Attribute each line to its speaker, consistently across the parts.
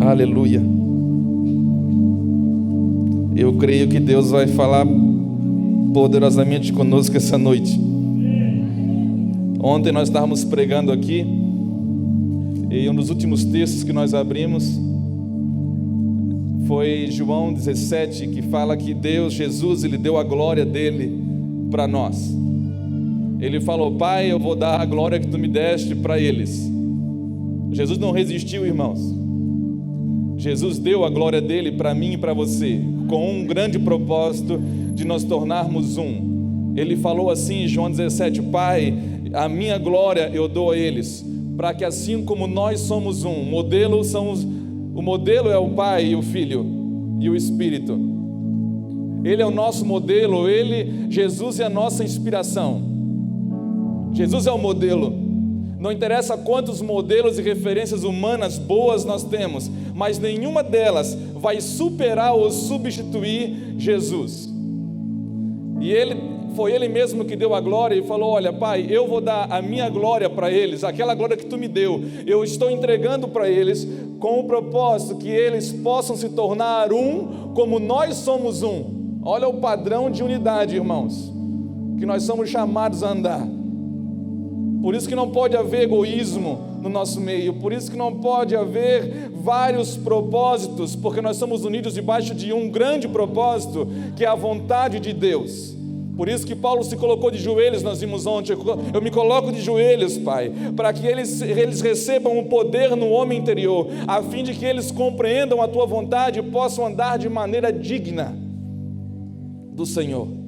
Speaker 1: Aleluia. Eu creio que Deus vai falar poderosamente conosco essa noite. Ontem nós estávamos pregando aqui, e um dos últimos textos que nós abrimos foi João 17, que fala que Deus, Jesus, Ele deu a glória dEle para nós. Ele falou: Pai, eu vou dar a glória que Tu me deste para eles. Jesus não resistiu, irmãos. Jesus deu a glória dEle para mim e para você, com um grande propósito de nos tornarmos um. Ele falou assim em João 17: Pai, a minha glória eu dou a eles, para que assim como nós somos um, o modelo é o Pai e o Filho e o Espírito. Ele é o nosso modelo, Jesus é a nossa inspiração. Jesus é o modelo. Não interessa quantos modelos e referências humanas boas nós temos, mas nenhuma delas vai superar ou substituir Jesus. E foi Ele mesmo que deu a glória e falou: olha, Pai, eu vou dar a minha glória para eles, aquela glória que Tu me deu, eu estou entregando para eles, com o propósito que eles possam se tornar um, como nós somos um. Olha o padrão de unidade, irmãos, que nós somos chamados a andar. Por isso que não pode haver egoísmo no nosso meio, por isso que não pode haver vários propósitos, porque nós somos unidos debaixo de um grande propósito, que é a vontade de Deus. Por isso que Paulo se colocou de joelhos, nós vimos ontem: eu me coloco de joelhos, Pai, para que eles recebam um poder no homem interior, a fim de que eles compreendam a Tua vontade e possam andar de maneira digna do Senhor.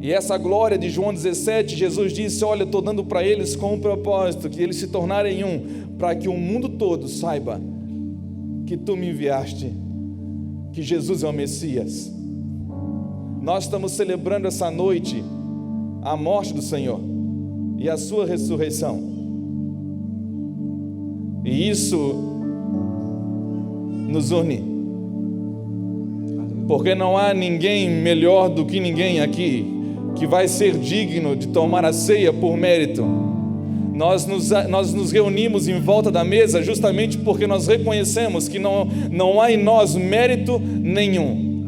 Speaker 1: E essa glória de João 17, Jesus disse: olha, eu estou dando para eles com um propósito, que eles se tornarem um, para que o mundo todo saiba que Tu me enviaste, que Jesus é o Messias. Nós estamos celebrando essa noite a morte do Senhor e a Sua ressurreição. E isso nos une, porque não há ninguém melhor do que ninguém aqui que vai ser digno de tomar a ceia por mérito. Nós nos reunimos em volta da mesa justamente porque nós reconhecemos que não há em nós mérito nenhum.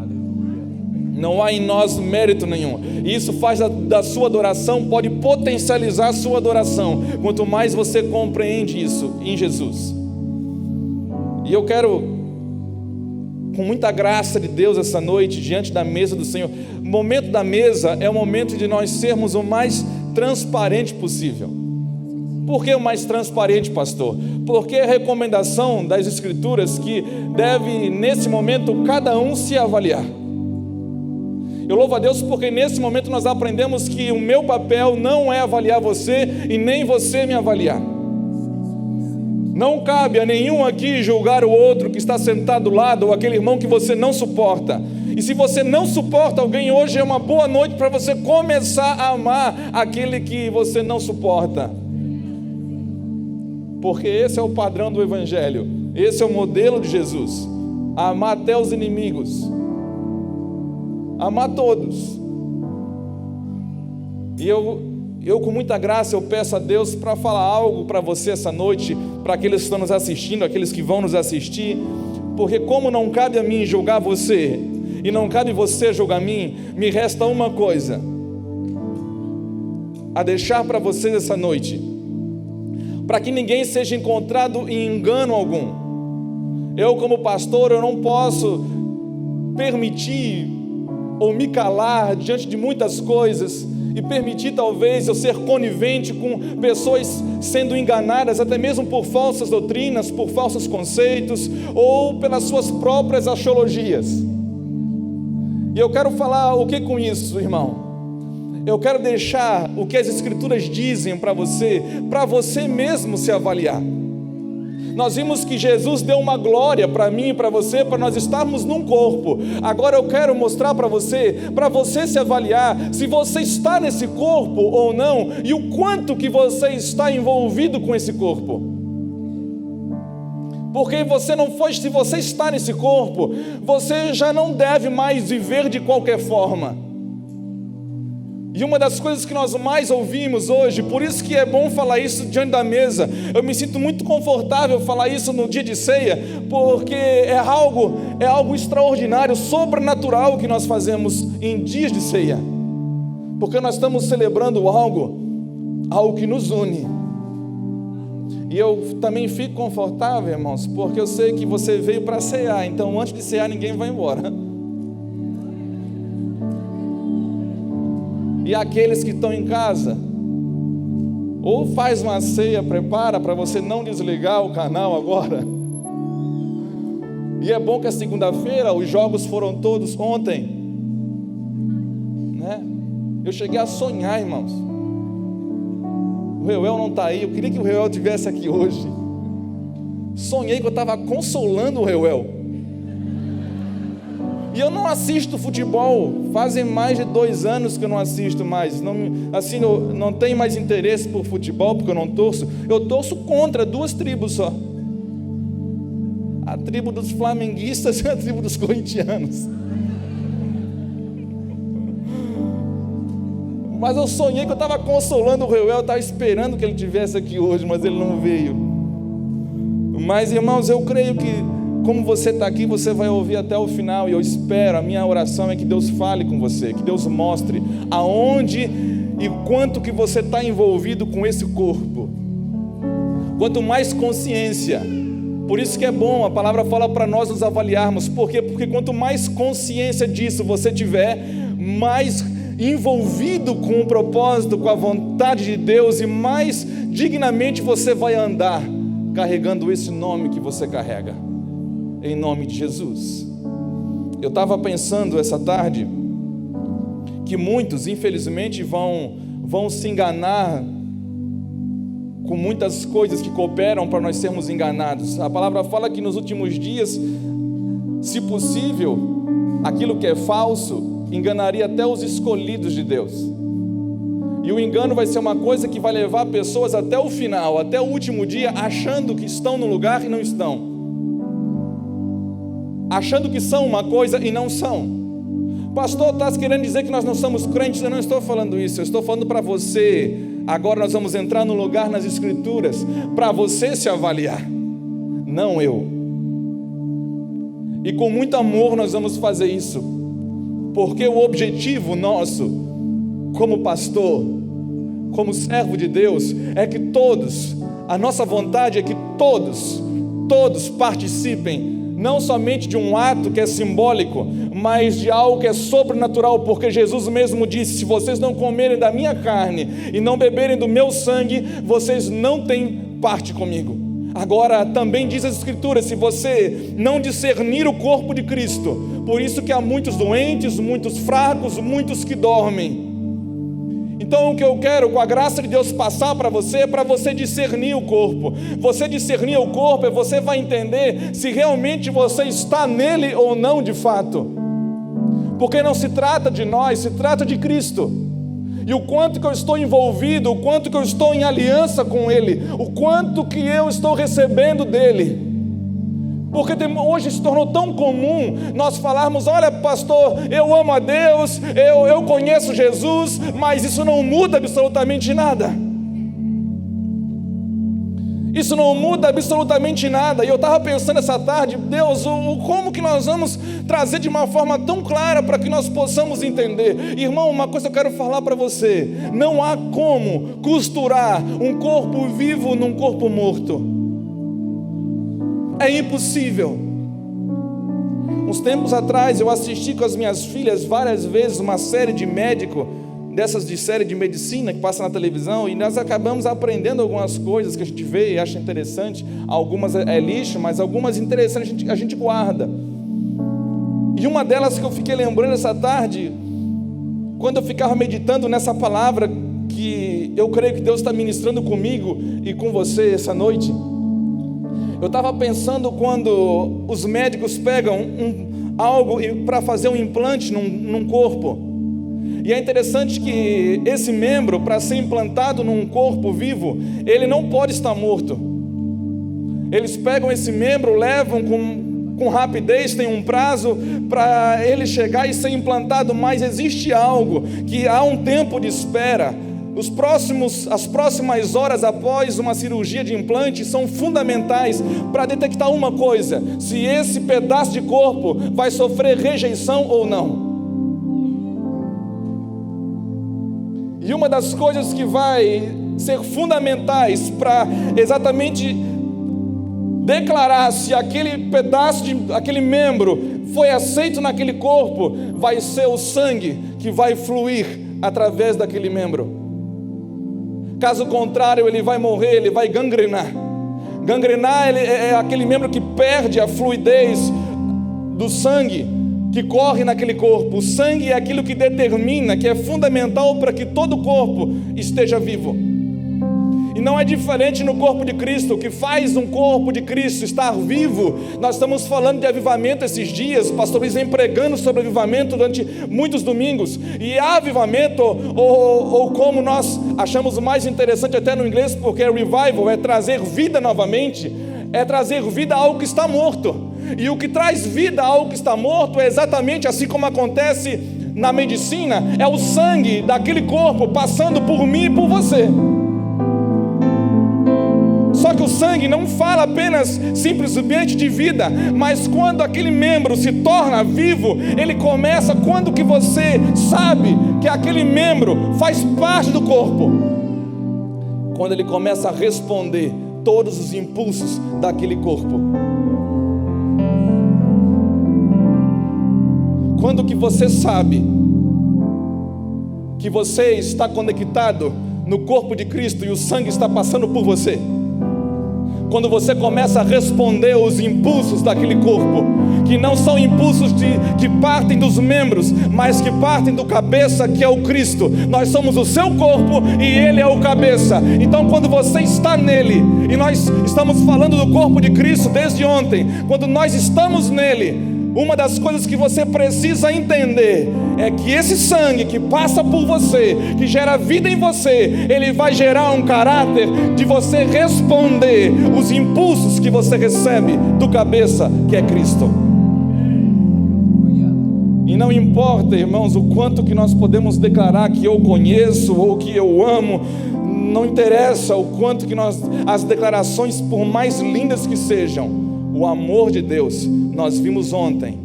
Speaker 1: Não há em nós mérito nenhum. E isso faz da sua adoração, pode potencializar a sua adoração, quanto mais você compreende isso em Jesus. E eu quero, com muita graça de Deus essa noite, diante da mesa do Senhor, o momento da mesa é o momento de nós sermos o mais transparente possível. Por que o mais transparente, pastor? Porque é a recomendação das Escrituras que deve, nesse momento, cada um se avaliar. Eu louvo a Deus porque nesse momento nós aprendemos que o meu papel não é avaliar você e nem você me avaliar. Não cabe a nenhum aqui julgar o outro que está sentado do lado, ou aquele irmão que você não suporta. E se você não suporta alguém, hoje é uma boa noite para você começar a amar aquele que você não suporta. Porque esse é o padrão do Evangelho, esse é o modelo de Jesus: amar até os inimigos, amar todos. E eu com muita graça, eu peço a Deus para falar algo para você essa noite, para aqueles que estão nos assistindo, aqueles que vão nos assistir, porque como não cabe a mim julgar você, e não cabe você julgar a mim, me resta uma coisa a deixar para vocês essa noite, para que ninguém seja encontrado em engano algum. Eu, como pastor, eu não posso permitir ou me calar diante de muitas coisas e permitir talvez eu ser conivente com pessoas sendo enganadas até mesmo por falsas doutrinas, por falsos conceitos ou pelas suas próprias axiologias. E eu quero falar o que com isso, irmão? Eu quero deixar o que as Escrituras dizem para você mesmo se avaliar. Nós vimos que Jesus deu uma glória para mim e para você, para nós estarmos num corpo. Agora eu quero mostrar para você se avaliar, se você está nesse corpo ou não, e o quanto que você está envolvido com esse corpo. Porque se você está nesse corpo, você já não deve mais viver de qualquer forma. E uma das coisas que nós mais ouvimos hoje, por isso que é bom falar isso diante da mesa, eu me sinto muito confortável falar isso no dia de ceia, porque é algo extraordinário, sobrenatural que nós fazemos em dias de ceia, porque nós estamos celebrando algo que nos une. E eu também fico confortável, irmãos, porque eu sei que você veio para cear, então antes de cear ninguém vai embora. E aqueles que estão em casa, ou faz uma ceia, prepara para você não desligar o canal agora. E é bom que a segunda-feira, os jogos foram todos ontem, né? Eu cheguei a sonhar, irmãos. O Reuel não está aí, eu queria que o Reuel estivesse aqui hoje. Sonhei que eu estava consolando o Reuel. E eu não assisto futebol, fazem mais de 2 anos que eu não assisto mais. Eu não tenho mais interesse por futebol, porque eu não torço. Eu torço contra 2 tribos só. A tribo dos flamenguistas e a tribo dos corintianos. Mas eu sonhei que eu estava consolando o Reuel, eu estava esperando que ele estivesse aqui hoje, mas ele não veio. Mas, irmãos, eu creio que, como você está aqui, você vai ouvir até o final, e eu espero, a minha oração é que Deus fale com você, que Deus mostre aonde e quanto que você está envolvido com esse corpo. Quanto mais consciência, por isso que é bom, a palavra fala para nós nos avaliarmos. Por quê? Porque quanto mais consciência disso você tiver, mais envolvido com o propósito, com a vontade de Deus, e mais dignamente você vai andar carregando esse nome que você carrega, em nome de Jesus. Eu estava pensando essa tarde que muitos, infelizmente, vão se enganar com muitas coisas que cooperam para nós sermos enganados. A palavra fala que nos últimos dias, se possível, aquilo que é falso enganaria até os escolhidos de Deus. E o engano vai ser uma coisa que vai levar pessoas até o final, até o último dia, achando que estão no lugar e não estão, achando que são uma coisa e não são. Pastor, está querendo dizer que nós não somos crentes? Eu não estou falando isso, eu estou falando para você. Agora nós vamos entrar no lugar nas Escrituras para você se avaliar, não eu. E com muito amor nós vamos fazer isso, porque o objetivo nosso, como pastor, como servo de Deus, é que todos, a nossa vontade é que todos participem, não somente de um ato que é simbólico, mas de algo que é sobrenatural, porque Jesus mesmo disse: se vocês não comerem da minha carne e não beberem do meu sangue, vocês não têm parte comigo. Agora também diz as Escrituras: se você não discernir o corpo de Cristo, por isso que há muitos doentes, muitos fracos, muitos que dormem. Então o que eu quero, com a graça de Deus, passar para você, é para você discernir o corpo. Você discernir o corpo, você vai entender se realmente você está nele ou não de fato, porque não se trata de nós, se trata de Cristo. E o quanto que eu estou envolvido, o quanto que eu estou em aliança com Ele, o quanto que eu estou recebendo dEle. Porque hoje se tornou tão comum nós falarmos: olha, pastor, eu amo a Deus, eu conheço Jesus, mas isso não muda absolutamente nada. Isso não muda absolutamente nada. E eu estava pensando essa tarde: Deus, como que nós vamos trazer de uma forma tão clara para que nós possamos entender? Irmão, uma coisa eu quero falar para você: não há como costurar um corpo vivo num corpo morto. É impossível. Uns tempos atrás eu assisti com as minhas filhas várias vezes uma série de médico, dessas de série de medicina que passa na televisão, e nós acabamos aprendendo algumas coisas que a gente vê e acha interessante. Algumas é lixo, mas algumas interessantes a gente guarda. E uma delas que eu fiquei lembrando essa tarde, quando eu ficava meditando nessa palavra que eu creio que Deus está ministrando comigo e com você essa noite, eu estava pensando quando os médicos pegam algo para fazer um implante num corpo. E é interessante que esse membro, para ser implantado num corpo vivo, ele não pode estar morto. Eles pegam esse membro, levam com rapidez, tem um prazo para ele chegar e ser implantado, mas existe algo que há um tempo de espera. As próximas horas após uma cirurgia de implante são fundamentais para detectar uma coisa: se esse pedaço de corpo vai sofrer rejeição ou não. E uma das coisas que vai ser fundamentais para exatamente declarar se aquele pedaço, aquele membro foi aceito naquele corpo, vai ser o sangue que vai fluir através daquele membro. Caso contrário, ele vai morrer, ele vai gangrenar. Gangrenar é aquele membro que perde a fluidez do sangue que corre naquele corpo. O sangue é aquilo que determina, que é fundamental para que todo o corpo esteja vivo. E não é diferente no corpo de Cristo. O que faz um corpo de Cristo estar vivo, nós estamos falando de avivamento esses dias, o pastor Luiz vem pregando sobre avivamento durante muitos domingos, e avivamento, ou como nós achamos mais interessante até no inglês, porque revival é trazer vida novamente, é trazer vida a algo que está morto. E o que traz vida a algo que está morto é exatamente assim como acontece na medicina, é o sangue daquele corpo passando por mim e por você. Só que o sangue não fala apenas simplesmente de vida, mas quando aquele membro se torna vivo, ele começa, quando que você sabe que aquele membro faz parte do corpo? Quando ele começa a responder todos os impulsos daquele corpo. Quando que você sabe que você está conectado no corpo de Cristo e o sangue está passando por você? Quando você começa a responder os impulsos daquele corpo, que não são impulsos que partem dos membros, mas que partem do cabeça, que é o Cristo. Nós somos o seu corpo e Ele é o cabeça. Então quando você está nele, e nós estamos falando do corpo de Cristo desde ontem, quando nós estamos nele, uma das coisas que você precisa entender é que esse sangue que passa por você, que gera vida em você, ele vai gerar um caráter de você responder os impulsos que você recebe do cabeça, que é Cristo. E não importa, irmãos, o quanto que nós podemos declarar que eu conheço ou que eu amo, não interessa o quanto que as declarações, por mais lindas que sejam, o amor de Deus, nós vimos ontem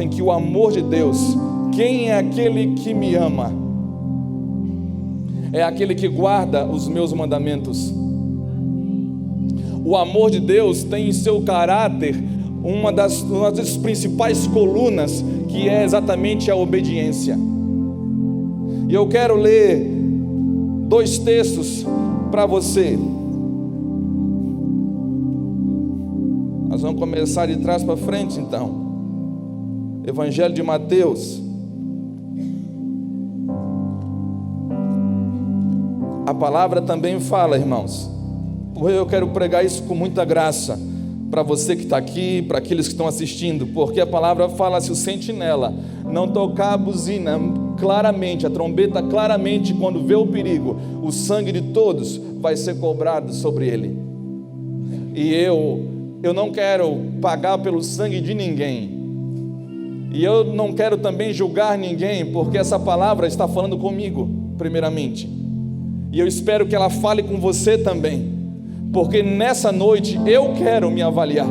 Speaker 1: que o amor de Deus, quem é aquele que me ama? É aquele que guarda os meus mandamentos. O amor de Deus tem em seu caráter uma das principais colunas, que é exatamente a obediência. E eu quero ler 2 textos para você. Nós vamos começar de trás para frente então. Evangelho de Mateus. A palavra também fala, irmãos. Eu quero pregar isso com muita graça para você que está aqui, para aqueles que estão assistindo, porque a palavra fala: se o sentinela não tocar a buzina claramente, a trombeta claramente, quando vê o perigo, o sangue de todos vai ser cobrado sobre ele. E eu não quero pagar pelo sangue de ninguém, e eu não quero também julgar ninguém, porque essa palavra está falando comigo primeiramente, e eu espero que ela fale com você também, porque nessa noite eu quero me avaliar.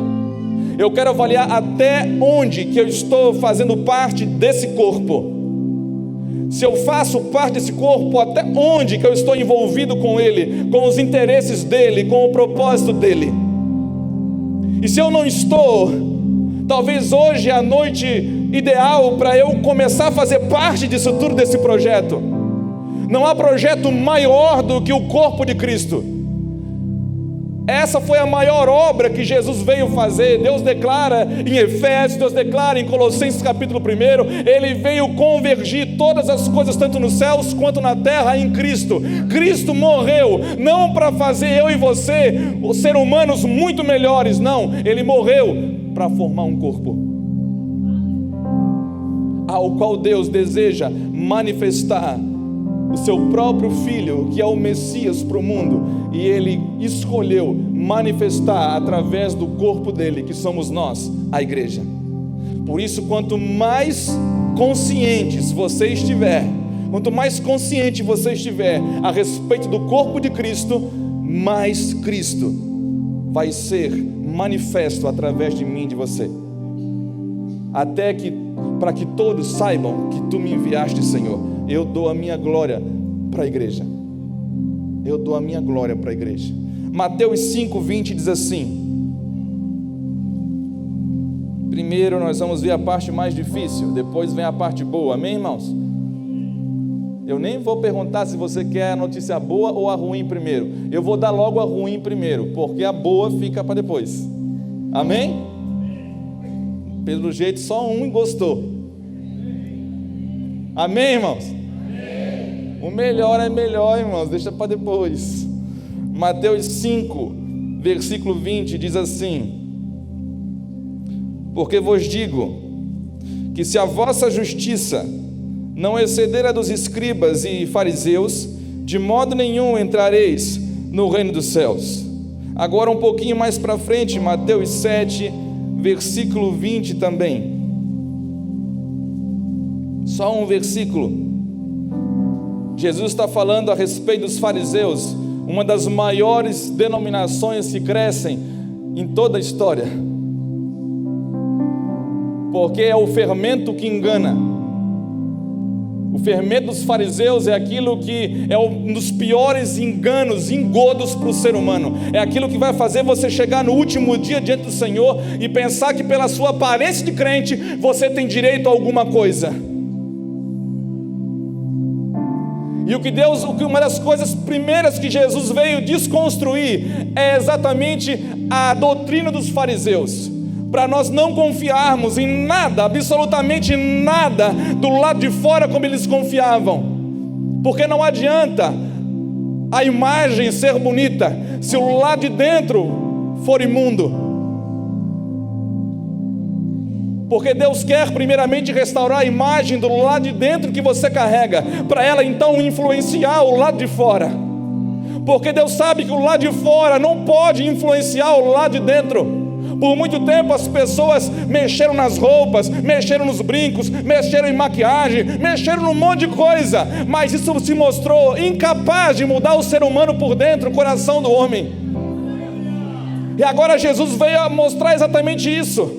Speaker 1: Eu quero avaliar até onde que eu estou fazendo parte desse corpo. Se eu faço parte desse corpo, até onde que eu estou envolvido com ele, com os interesses dele, com o propósito dele. E se eu não estou, talvez hoje é a noite ideal para eu começar a fazer parte disso tudo, desse projeto. Não há projeto maior do que o corpo de Cristo. Essa foi a maior obra que Jesus veio fazer. Deus declara em Efésios, Deus declara em Colossenses capítulo 1, Ele veio convergir todas as coisas, tanto nos céus quanto na terra, em Cristo. Cristo morreu, não para fazer eu e você, os seres humanos, muito melhores, não. Ele morreu para formar um corpo, ao qual Deus deseja manifestar o seu próprio Filho, que é o Messias para o mundo, e Ele escolheu manifestar através do corpo dele, que somos nós, a igreja. Por isso, quanto mais conscientes você estiver, quanto mais consciente você estiver a respeito do corpo de Cristo, mais Cristo vai ser manifesto através de mim e de você, até que, para que todos saibam que tu me enviaste, Senhor. Eu dou a minha glória para a igreja. Eu dou a minha glória para a igreja. Mateus 5:20 diz assim. Primeiro nós vamos ver a parte mais difícil, depois vem a parte boa, amém, irmãos? Eu nem vou perguntar se você quer a notícia boa ou a ruim primeiro. Eu vou dar logo a ruim primeiro, porque a boa fica para depois. Amém? Pelo jeito só um gostou. Amém, irmãos? Amém. O melhor é melhor, irmãos, deixa para depois. Mateus 5, versículo 20 diz assim: porque vos digo que se a vossa justiça não exceder a dos escribas e fariseus, de modo nenhum entrareis no reino dos céus. Agora um pouquinho mais para frente, Mateus 7, versículo 20 também. Só um versículo. Jesus está falando a respeito dos fariseus, uma das maiores denominações que crescem em toda a história, porque é o fermento que engana. O fermento dos fariseus é aquilo que é um dos piores enganos, engodos para o ser humano. É aquilo que vai fazer você chegar no último dia diante do Senhor e pensar que pela sua aparência de crente você tem direito a alguma coisa. E uma das coisas primeiras que Jesus veio desconstruir é exatamente a doutrina dos fariseus, para nós não confiarmos em nada, absolutamente nada, do lado de fora como eles confiavam, porque não adianta a imagem ser bonita se o lado de dentro for imundo, porque Deus quer primeiramente restaurar a imagem do lado de dentro que você carrega, para ela então influenciar o lado de fora, porque Deus sabe que o lado de fora não pode influenciar o lado de dentro. Por muito tempo as pessoas mexeram nas roupas, mexeram nos brincos, mexeram em maquiagem, mexeram num monte de coisa, mas isso se mostrou incapaz de mudar o ser humano por dentro, o coração do homem. E agora Jesus veio a mostrar exatamente isso.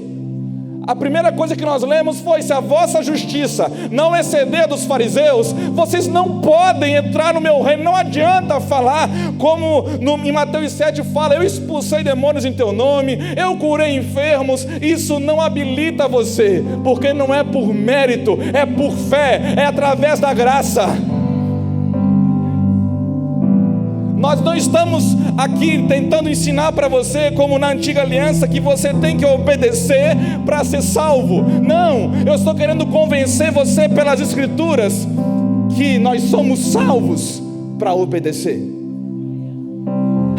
Speaker 1: A primeira coisa que nós lemos foi: se a vossa justiça não exceder dos fariseus, vocês não podem entrar no meu reino. Não adianta falar como em Mateus 7 fala: eu expulsei demônios em teu nome, eu curei enfermos. Isso não habilita você, porque não é por mérito, é por fé, é através da graça. Nós não estamos aqui tentando ensinar para você, como na antiga aliança, que você tem que obedecer para ser salvo. Não, eu estou querendo convencer você pelas escrituras que nós somos salvos para obedecer.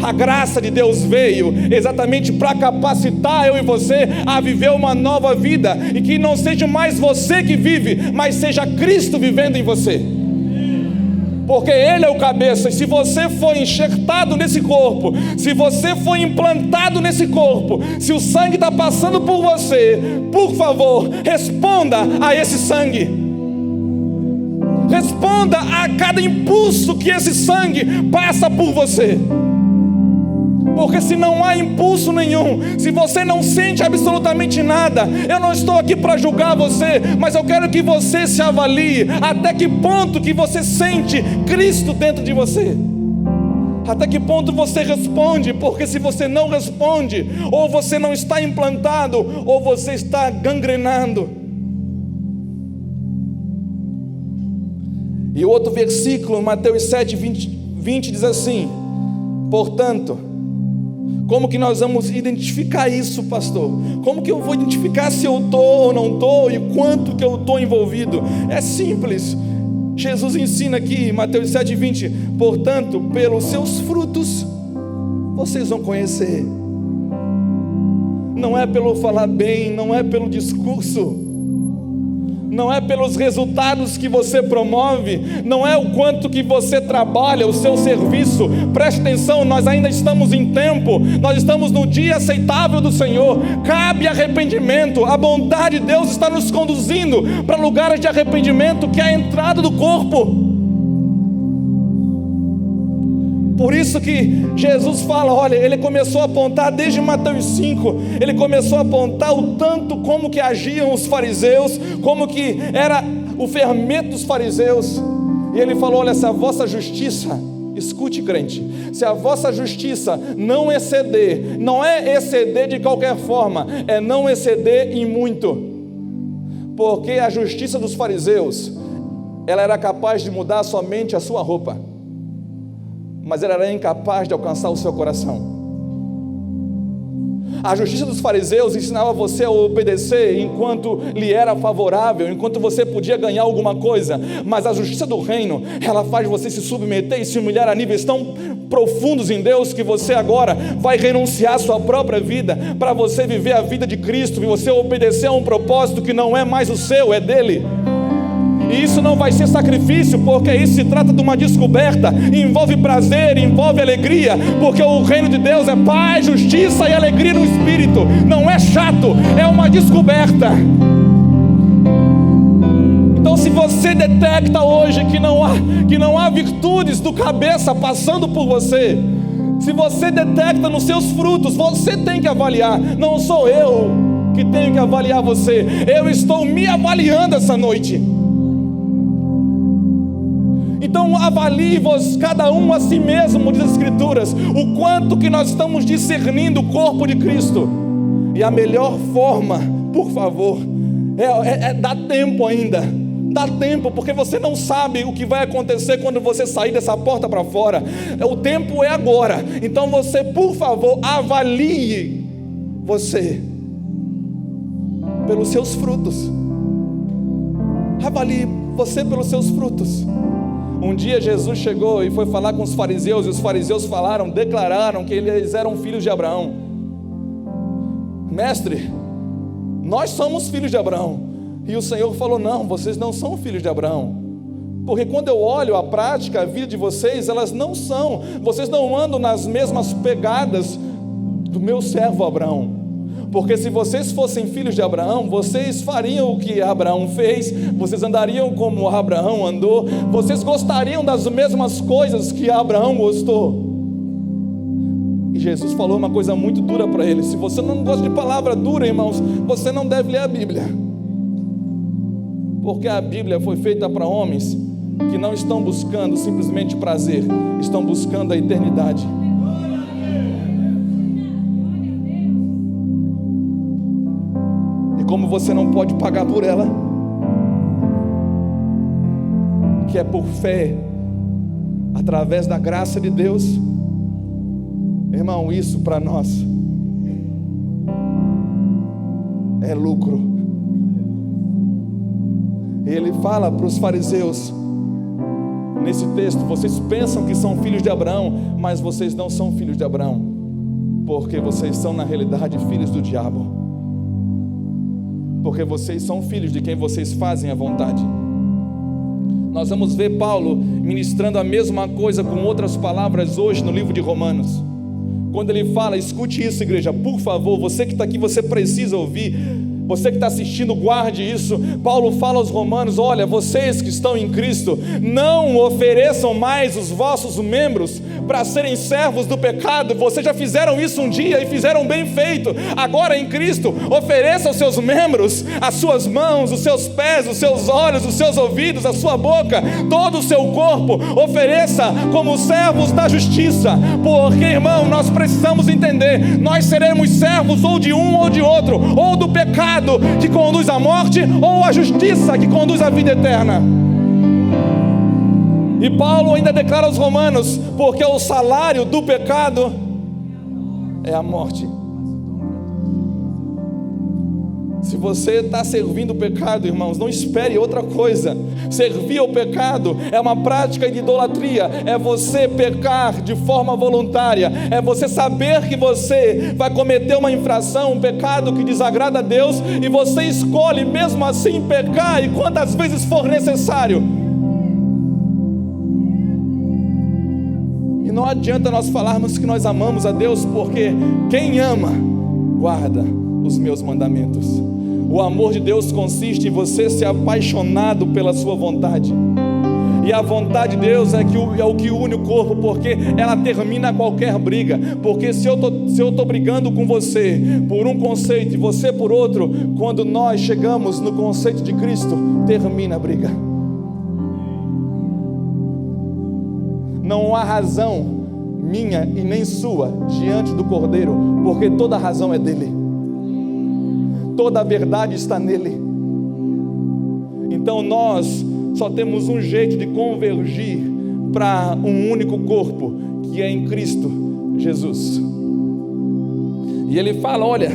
Speaker 1: A graça de Deus veio exatamente para capacitar eu e você a viver uma nova vida, e que não seja mais você que vive, mas seja Cristo vivendo em você. Porque Ele é o cabeça, e se você for enxertado nesse corpo, se você for implantado nesse corpo, se o sangue está passando por você, por favor, responda a esse sangue. Responda a cada impulso que esse sangue passa por você. Porque se não há impulso nenhum, se você não sente absolutamente nada, eu não estou aqui para julgar você, mas eu quero que você se avalie, até que ponto que você sente Cristo dentro de você, até que ponto você responde. Porque se você não responde, ou você não está implantado, ou você está gangrenando. E o outro versículo, Mateus 7, 20 diz assim: portanto, como que nós vamos identificar isso, pastor? Como que eu vou identificar se eu estou ou não estou, e quanto que eu estou envolvido? É simples. Jesus ensina aqui, Mateus 7,20: portanto, pelos seus frutos vocês vão conhecer. Não é pelo falar bem, não é pelo discurso, não é pelos resultados que você promove, não é o quanto que você trabalha, o seu serviço. Preste atenção, nós ainda estamos em tempo, nós estamos no dia aceitável do Senhor. Cabe arrependimento, a bondade de Deus está nos conduzindo para lugares de arrependimento, que é a entrada do corpo. Por isso que Jesus fala, olha, ele começou a apontar desde Mateus 5, ele começou a apontar o tanto como que agiam os fariseus, como que era o fermento dos fariseus, e ele falou, olha, se a vossa justiça, escute crente, se a vossa justiça não exceder, não é exceder de qualquer forma, é não exceder em muito, porque a justiça dos fariseus, ela era capaz de mudar somente a sua roupa, mas ela era incapaz de alcançar o seu coração. A justiça dos fariseus ensinava você a obedecer enquanto lhe era favorável, enquanto você podia ganhar alguma coisa, mas a justiça do reino, ela faz você se submeter e se humilhar a níveis tão profundos em Deus, que você agora vai renunciar à sua própria vida, para você viver a vida de Cristo, e você obedecer a um propósito que não é mais o seu, é dele. E isso não vai ser sacrifício, porque isso se trata de uma descoberta, envolve prazer, envolve alegria, porque o reino de Deus é paz, justiça e alegria no Espírito, não é chato, é uma descoberta. Então, se você detecta hoje que não há virtudes do cabeça passando por você, se você detecta nos seus frutos, você tem que avaliar, não sou eu que tenho que avaliar você, eu estou me avaliando essa noite. Então avalie cada um a si mesmo, diz as Escrituras, o quanto que nós estamos discernindo o corpo de Cristo. E a melhor forma, por favor, dá tempo ainda, dá tempo, porque você não sabe o que vai acontecer quando você sair dessa porta para fora. O tempo é agora. Então você, por favor, avalie você pelos seus frutos. Avalie você pelos seus frutos. Um dia Jesus chegou e foi falar com os fariseus, e os fariseus declararam que eles eram filhos de Abraão. Mestre, nós somos filhos de Abraão. E o Senhor falou, não, vocês não são filhos de Abraão, porque quando eu olho a prática, a vida de vocês, elas não são, vocês não andam nas mesmas pegadas do meu servo Abraão. Porque se vocês fossem filhos de Abraão, vocês fariam o que Abraão fez, vocês andariam como Abraão andou, vocês gostariam das mesmas coisas que Abraão gostou. E Jesus falou uma coisa muito dura para ele: se você não gosta de palavra dura, irmãos, você não deve ler a Bíblia, porque a Bíblia foi feita para homens que não estão buscando simplesmente prazer, estão buscando a eternidade. Como você não pode pagar por ela, que é por fé, através da graça de Deus, irmão, isso para nós é lucro. Ele fala para os fariseus nesse texto: vocês pensam que são filhos de Abraão, mas vocês não são filhos de Abraão, porque vocês são na realidade filhos do diabo. Porque vocês são filhos de quem vocês fazem a vontade. Nós vamos ver Paulo ministrando a mesma coisa com outras palavras hoje no livro de Romanos, quando ele fala, escute isso, igreja, por favor, você que está aqui, você precisa ouvir. Você que está assistindo, guarde isso. Paulo fala aos romanos: olha, vocês que estão em Cristo, não ofereçam mais os vossos membros para serem servos do pecado. Vocês já fizeram isso um dia e fizeram bem feito. Agora em Cristo, ofereça os seus membros, as suas mãos, os seus pés, os seus olhos, os seus ouvidos, a sua boca, todo o seu corpo, ofereça como servos da justiça. Porque, irmão, nós precisamos entender, nós seremos servos ou de um ou de outro, ou do pecado que conduz à morte, ou a justiça que conduz à vida eterna. E Paulo ainda declara aos romanos: porque o salário do pecado é a morte. Se você está servindo o pecado, irmãos, não espere outra coisa. Servir ao pecado é uma prática de idolatria, é você pecar de forma voluntária, é você saber que você vai cometer uma infração, um pecado que desagrada a Deus, e você escolhe mesmo assim pecar, e quantas vezes for necessário. E não adianta nós falarmos que nós amamos a Deus, porque quem ama, guarda os meus mandamentos. O amor de Deus consiste em você ser apaixonado pela sua vontade. E a vontade de Deus é o que une o corpo, porque ela termina qualquer briga. Porque se eu estou brigando com você por um conceito e você por outro, quando nós chegamos no conceito de Cristo, termina a briga. Não há razão minha e nem sua diante do Cordeiro, porque toda a razão é dele. Toda a verdade está nele. Então nós só temos um jeito de convergir para um único corpo, que é em Cristo Jesus. E ele fala: olha,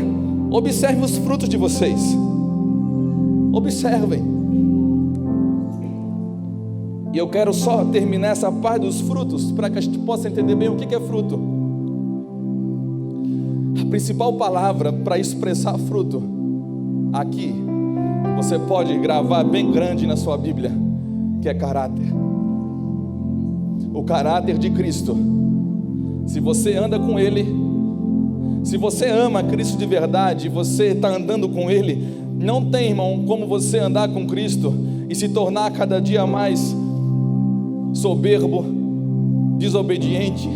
Speaker 1: observe os frutos de vocês. Observem. E eu quero só terminar essa parte dos frutos, para que a gente possa entender bem o que é fruto. A principal palavra para expressar fruto aqui, você pode gravar bem grande na sua Bíblia, que é caráter. O caráter de Cristo. Se você anda com Ele, se você ama Cristo de verdade, você está andando com Ele, não tem, irmão, como você andar com Cristo e se tornar cada dia mais soberbo, desobediente,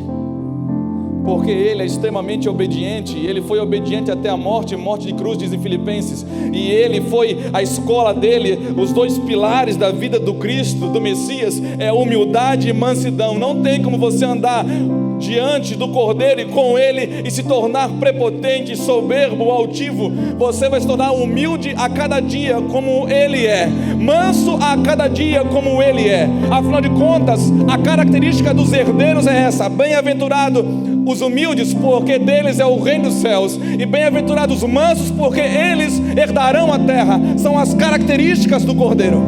Speaker 1: porque Ele é extremamente obediente. Ele foi obediente até a morte de cruz, diz em Filipenses, e Ele foi, a escola dele, os dois pilares da vida do Cristo, do Messias, é humildade e mansidão. Não tem como você andar diante do Cordeiro e com Ele e se tornar prepotente, soberbo, altivo. Você vai se tornar humilde a cada dia como Ele é, manso a cada dia como Ele é. Afinal de contas, a característica dos herdeiros é essa: bem-aventurado os humildes, porque deles é o reino dos céus, e bem-aventurados os mansos, porque eles herdarão a terra. São as características do Cordeiro.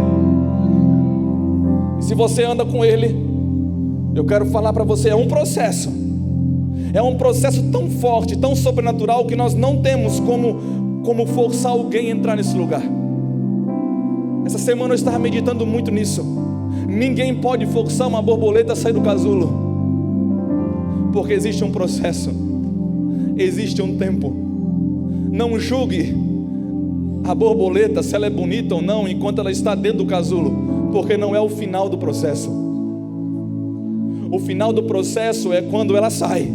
Speaker 1: E se você anda com Ele, eu quero falar para você, é um processo tão forte, tão sobrenatural, que nós não temos como forçar alguém a entrar nesse lugar. Essa semana eu estava meditando muito nisso. Ninguém pode forçar uma borboleta a sair do casulo, porque existe um processo, existe um tempo. Não julgue a borboleta, se ela é bonita ou não, enquanto ela está dentro do casulo, porque não é o final do processo. O final do processo é quando ela sai.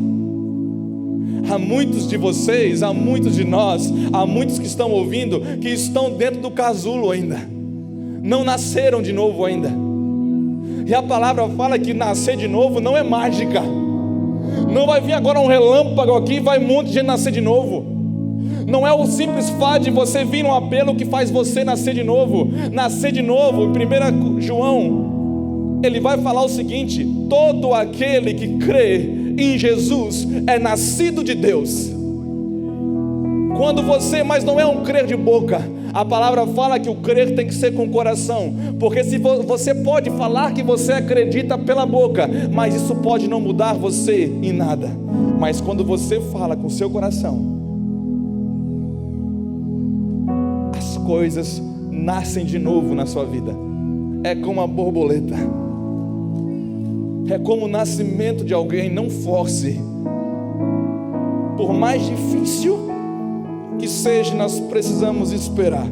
Speaker 1: Há muitos de vocês, há muitos de nós, há muitos que estão ouvindo, que estão dentro do casulo ainda, não nasceram de novo ainda. E a palavra fala que nascer de novo não é mágica. Não vai vir agora um relâmpago aqui e vai um monte de gente nascer de novo. Não é o simples fato de você vir num apelo que faz você nascer de novo. Nascer de novo, em 1 João, ele vai falar o seguinte: todo aquele que crê em Jesus é nascido de Deus. Quando você, mas não é um crer de boca. A palavra fala que o crer tem que ser com o coração, porque se você pode falar que você acredita pela boca, mas isso pode não mudar você em nada. Mas quando você fala com o seu coração, as coisas nascem de novo na sua vida. É como a borboleta, é como o nascimento de alguém. Não force. Por mais difícil que seja, nós precisamos esperar.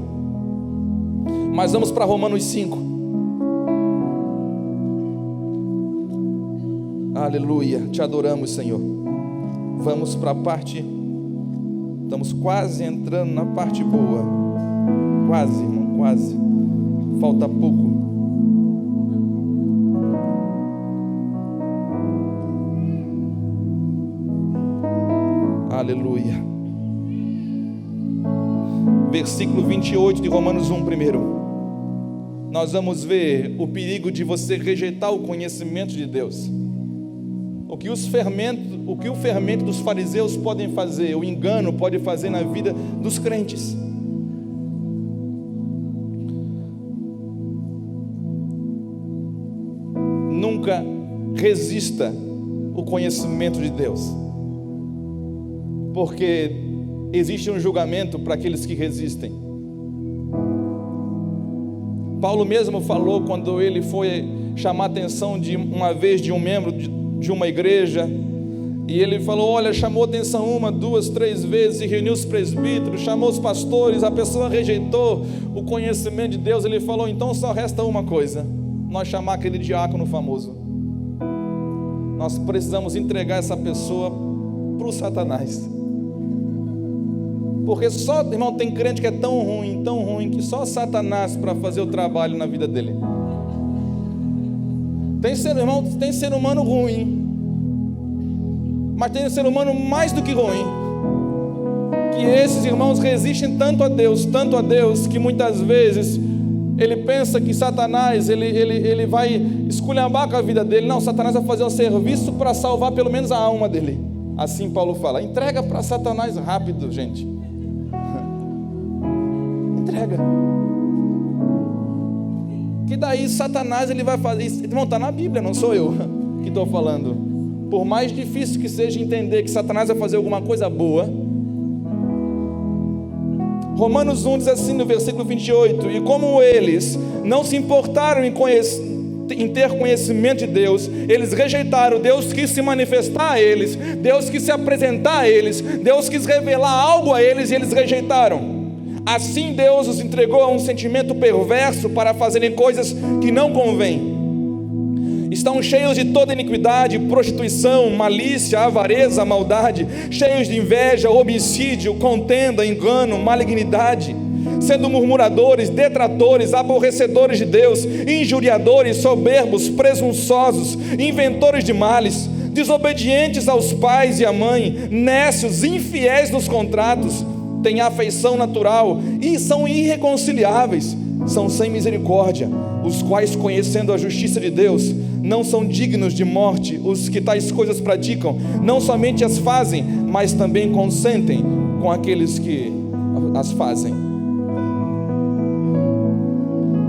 Speaker 1: Mas vamos para Romanos 5. Aleluia, te adoramos, Senhor. Vamos para a parte, estamos quase entrando na parte boa. Quase, irmão, quase. Falta pouco. Aleluia. Versículo 28 de Romanos 1 primeiro. Nós vamos ver o perigo de você rejeitar o conhecimento de Deus. O que o fermento dos fariseus podem fazer, o engano pode fazer na vida dos crentes. resista o conhecimento de Deus, porque existe um julgamento para aqueles que resistem. Paulo mesmo falou quando ele foi chamar a atenção uma vez de um membro de uma igreja, e ele falou, olha, chamou atenção 1, 2, 3 vezes, e reuniu os presbíteros, chamou os pastores, a pessoa rejeitou o conhecimento de Deus. Ele falou, então só resta uma coisa, nós chamar aquele diácono famoso, nós precisamos entregar essa pessoa para o Satanás, porque só, irmão, tem crente que é tão ruim, que só Satanás para fazer o trabalho na vida dele. Tem ser humano ruim, mas tem ser humano mais do que ruim, que esses irmãos resistem tanto a Deus, que muitas vezes ele pensa que Satanás, ele vai esculhambar com a vida dele. Não, Satanás vai fazer um serviço para salvar pelo menos a alma dele. Assim Paulo fala, entrega para Satanás rápido, gente. Entrega. Que daí Satanás ele vai fazer isso. Irmão, está na Bíblia, não sou eu que estou falando. Por mais difícil que seja entender que Satanás vai fazer alguma coisa boa, Romanos 1 diz assim no versículo 28, e como eles não se importaram em ter conhecimento de Deus, eles rejeitaram. Deus quis se manifestar a eles, Deus quis se apresentar a eles, Deus quis revelar algo a eles, e eles rejeitaram. Assim Deus os entregou a um sentimento perverso para fazerem coisas que não convêm. Estão cheios de toda iniquidade, prostituição, malícia, avareza, maldade, cheios de inveja, homicídio, contenda, engano, malignidade, sendo murmuradores, detratores, aborrecedores de Deus, injuriadores, soberbos, presunçosos, inventores de males, desobedientes aos pais e à mãe, nécios, infiéis nos contratos, têm afeição natural e são irreconciliáveis, são sem misericórdia, os quais, conhecendo a justiça de Deus, não são dignos de morte os que tais coisas praticam, não somente as fazem, mas também consentem com aqueles que as fazem.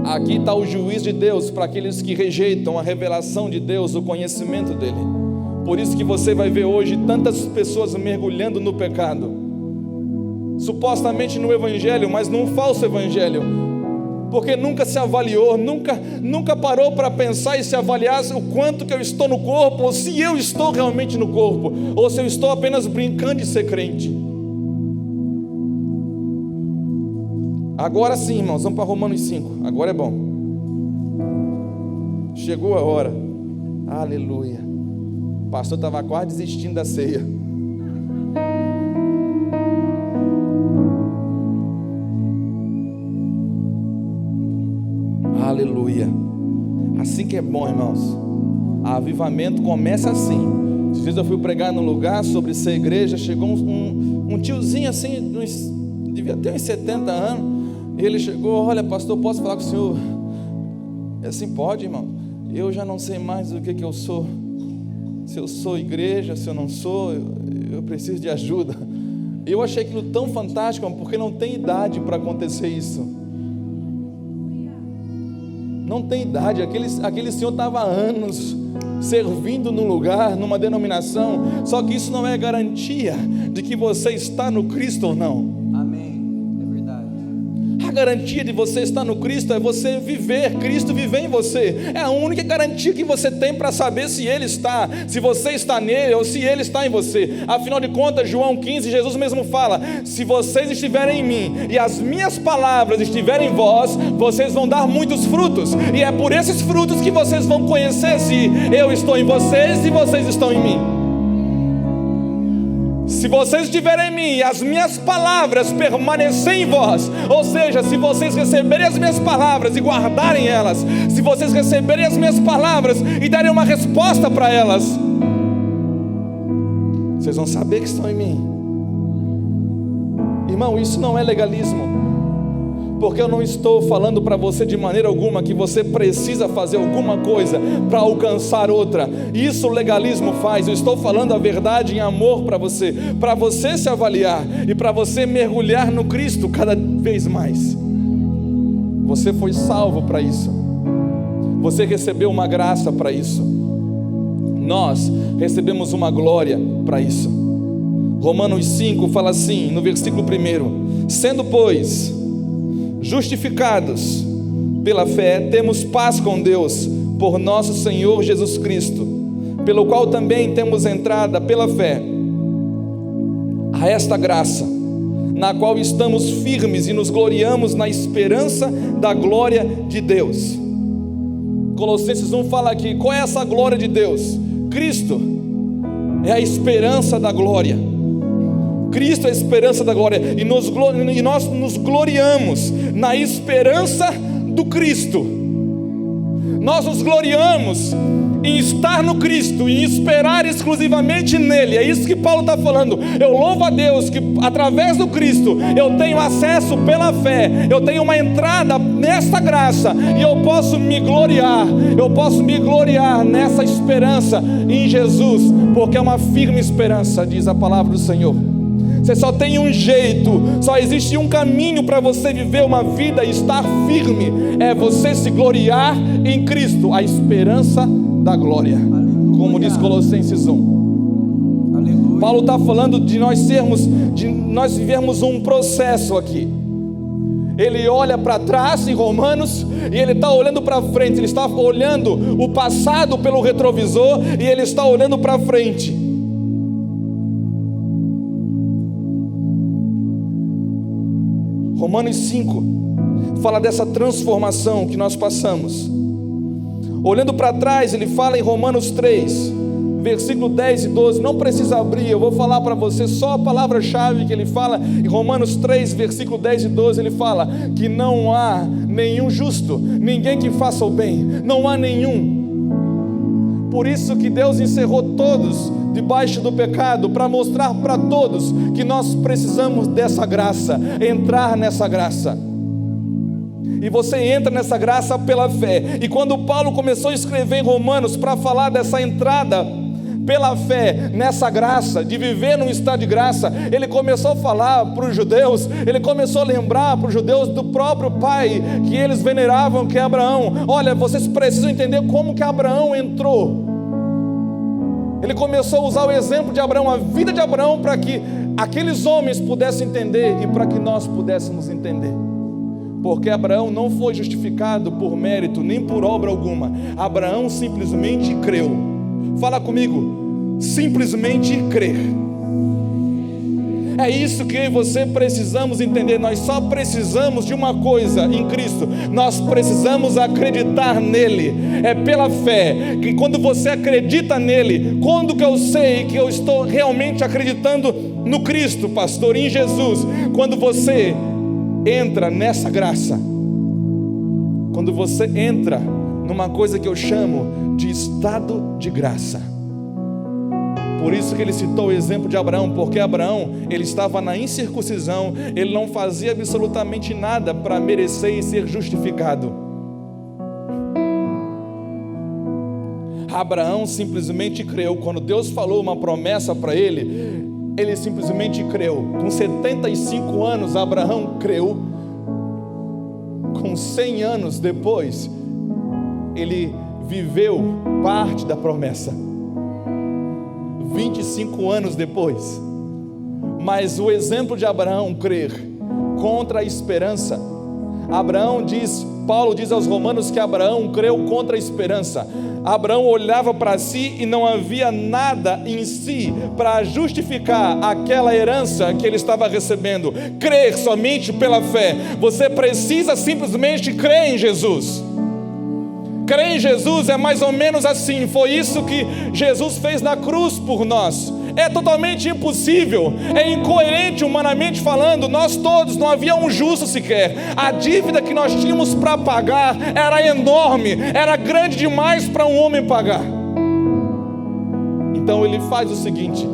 Speaker 1: Aqui está o juízo de Deus para aqueles que rejeitam a revelação de Deus, o conhecimento dele. Por isso que você vai ver hoje tantas pessoas mergulhando no pecado, supostamente no evangelho, mas num falso evangelho, porque nunca se avaliou, nunca parou para pensar e se avaliar o quanto que eu estou no corpo, ou se eu estou realmente no corpo, ou se eu estou apenas brincando de ser crente. Agora sim, irmãos, vamos para Romanos 5, agora é bom, chegou a hora, aleluia. O pastor estava quase desistindo da ceia. Aleluia. Assim que é bom, irmãos. Avivamento começa assim. Às vezes eu fui pregar num lugar sobre ser igreja, chegou um tiozinho assim, devia ter uns 70 anos, e ele chegou, olha pastor, posso falar com o senhor? Assim, pode, irmão. Eu já não sei mais o que eu sou, se eu sou igreja, se eu não sou, eu preciso de ajuda. Eu achei aquilo tão fantástico, porque não tem idade para acontecer isso. Não tem idade. Aquele senhor estava há anos servindo num lugar, numa denominação, só que isso não é garantia de que você está no Cristo ou não.
Speaker 2: Amém, é verdade.
Speaker 1: A garantia de você estar no Cristo é você viver, Cristo viver em você. É a única garantia que você tem para saber se Ele está, se você está nele ou se Ele está em você. Afinal de contas, João 15, Jesus mesmo fala, se vocês estiverem em mim e as minhas palavras estiverem em vós, vocês vão dar muitos frutos, e é por esses frutos que vocês vão conhecer se eu estou em vocês e vocês estão em mim. Se vocês estiverem em mim e as minhas palavras permanecerem em vós, ou seja, se vocês receberem as minhas palavras e guardarem elas, se vocês receberem as minhas palavras e darem uma resposta para elas, vocês vão saber que estão em mim. Irmão, isso não é legalismo, porque eu não estou falando para você de maneira alguma que você precisa fazer alguma coisa para alcançar outra. Isso o legalismo faz. Eu estou falando a verdade em amor para você se avaliar e para você mergulhar no Cristo cada vez mais. Você foi salvo para isso, você recebeu uma graça para isso. nós recebemos uma glória para isso. Romanos 5 fala assim, no versículo 1: sendo, pois, justificados pela fé, temos paz com Deus por nosso Senhor Jesus Cristo, pelo qual também temos entrada pela fé a esta graça, na qual estamos firmes e nos gloriamos na esperança da glória de Deus. Colossenses 1 fala aqui, qual é essa glória de Deus? Cristo é a esperança da glória. Cristo é a esperança da glória, e nós nos gloriamos na esperança do Cristo. Nós nos gloriamos em estar no Cristo, em esperar exclusivamente nele. É isso que Paulo está falando. Eu louvo a Deus que através do Cristo eu tenho acesso pela fé, eu tenho uma entrada nessa graça, e eu posso me gloriar nessa esperança em Jesus, porque é uma firme esperança, diz a palavra do Senhor. Você só tem um jeito, só existe um caminho para você viver uma vida e estar firme, é você se gloriar em Cristo, a esperança da glória. Aleluia. Como diz Colossenses 1. Aleluia. Paulo está falando de nós vivermos um processo aqui. Ele olha para trás em Romanos e ele está olhando para frente. Ele está olhando o passado pelo retrovisor e ele está olhando para frente. Romanos 5 fala dessa transformação que nós passamos. Olhando para trás, ele fala em Romanos 3, versículo 10 e 12. Não precisa abrir, eu vou falar para você só a palavra-chave que ele fala. Em Romanos 3, versículo 10 e 12, ele fala que não há nenhum justo, ninguém que faça o bem, não há nenhum. Por isso que Deus encerrou todos debaixo do pecado, para mostrar para todos que nós precisamos dessa graça, entrar nessa graça. E você entra nessa graça pela fé. E quando Paulo começou a escrever em Romanos para falar dessa entrada pela fé nessa graça, de viver num estado de graça, ele começou a falar para os judeus, ele começou a lembrar para os judeus do próprio pai que eles veneravam, que é Abraão. Olha, vocês precisam entender como que Abraão entrou. Ele começou a usar o exemplo de Abraão, a vida de Abraão, para que aqueles homens pudessem entender e para que nós pudéssemos entender. Porque Abraão não foi justificado por mérito, nem por obra alguma. Abraão simplesmente creu. Fala comigo, simplesmente crer. É isso que eu e você precisamos entender. Nós só precisamos de uma coisa em Cristo: nós precisamos acreditar nele. É pela fé, que quando você acredita nele, quando que eu sei que eu estou realmente acreditando no Cristo, pastor, em Jesus? Quando você entra nessa graça, quando você entra numa coisa que eu chamo de estado de graça. Por isso que ele citou o exemplo de Abraão, porque Abraão, ele estava na incircuncisão, ele não fazia absolutamente nada para merecer e ser justificado. Abraão simplesmente creu. Quando Deus falou uma promessa para ele, ele simplesmente creu. Com 75 anos, Abraão creu. Com 100 anos depois, ele viveu parte da promessa. 25 anos depois. Mas o exemplo de Abraão crer contra a esperança. Paulo diz aos Romanos que Abraão creu contra a esperança. Abraão olhava para si e não havia nada em si para justificar aquela herança que ele estava recebendo. Crer somente pela fé. Você precisa simplesmente crer em Jesus. Crer em Jesus é mais ou menos assim. Foi isso que Jesus fez na cruz por nós. É totalmente impossível, é incoerente humanamente falando. Nós todos, não havia um justo sequer. A dívida que nós tínhamos para pagar era enorme, era grande demais para um homem pagar. Então ele faz o seguinte: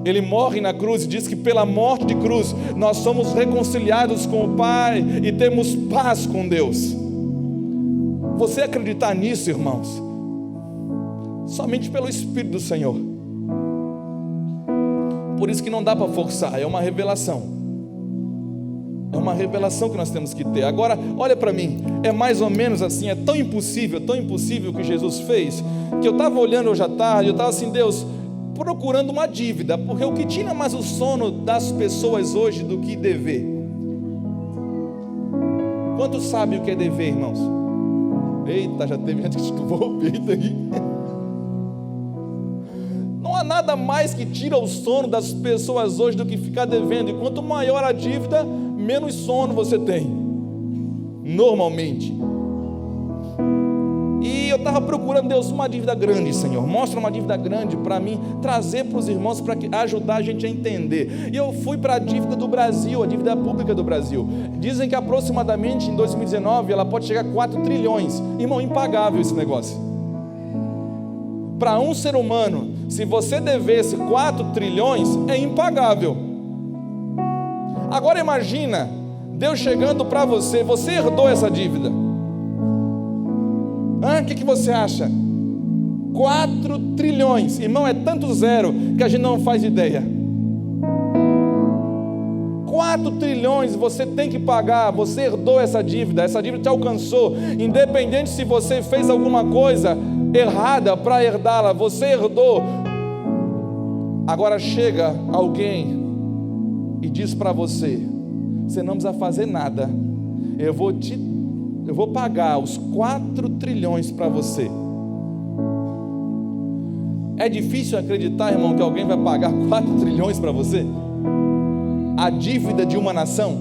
Speaker 1: ele morre na cruz e diz que pela morte de cruz nós somos reconciliados com o Pai e temos paz com Deus. Você acreditar nisso, irmãos, somente pelo Espírito do Senhor. Por isso que não dá para forçar, é uma revelação. É uma revelação que nós temos que ter. Agora, olha para mim, é mais ou menos assim, é tão impossível o que Jesus fez, que eu estava olhando hoje à tarde, eu estava assim, Deus, procurando uma dívida, porque o que tira mais o sono das pessoas hoje do que dever? Quantos sabem o que é dever, irmãos? Eita, já teve gente que estuvou o peito aqui. Não há nada mais que tira o sono das pessoas hoje do que ficar devendo. E quanto maior a dívida, menos sono você tem, normalmente. E eu estava procurando, Deus, uma dívida grande, Senhor, mostra uma dívida grande para mim, trazer para os irmãos, para ajudar a gente a entender. E eu fui para a dívida do Brasil, a dívida pública do Brasil. Dizem que aproximadamente em 2019 ela pode chegar a 4 trilhões. Irmão, impagável esse negócio. Para um ser humano, se você devesse 4 trilhões, é impagável. Agora imagina, Deus chegando para você, você herdou essa dívida. O que você acha? 4 trilhões, irmão, é tanto zero que a gente não faz ideia. 4 trilhões você tem que pagar, você herdou essa dívida te alcançou, independente se você fez alguma coisa errada para herdá-la, você herdou. Agora chega alguém e diz para você: você não precisa fazer nada, eu vou pagar os 4 trilhões para você. É difícil acreditar, irmão, que alguém vai pagar 4 trilhões para você? A dívida de uma nação?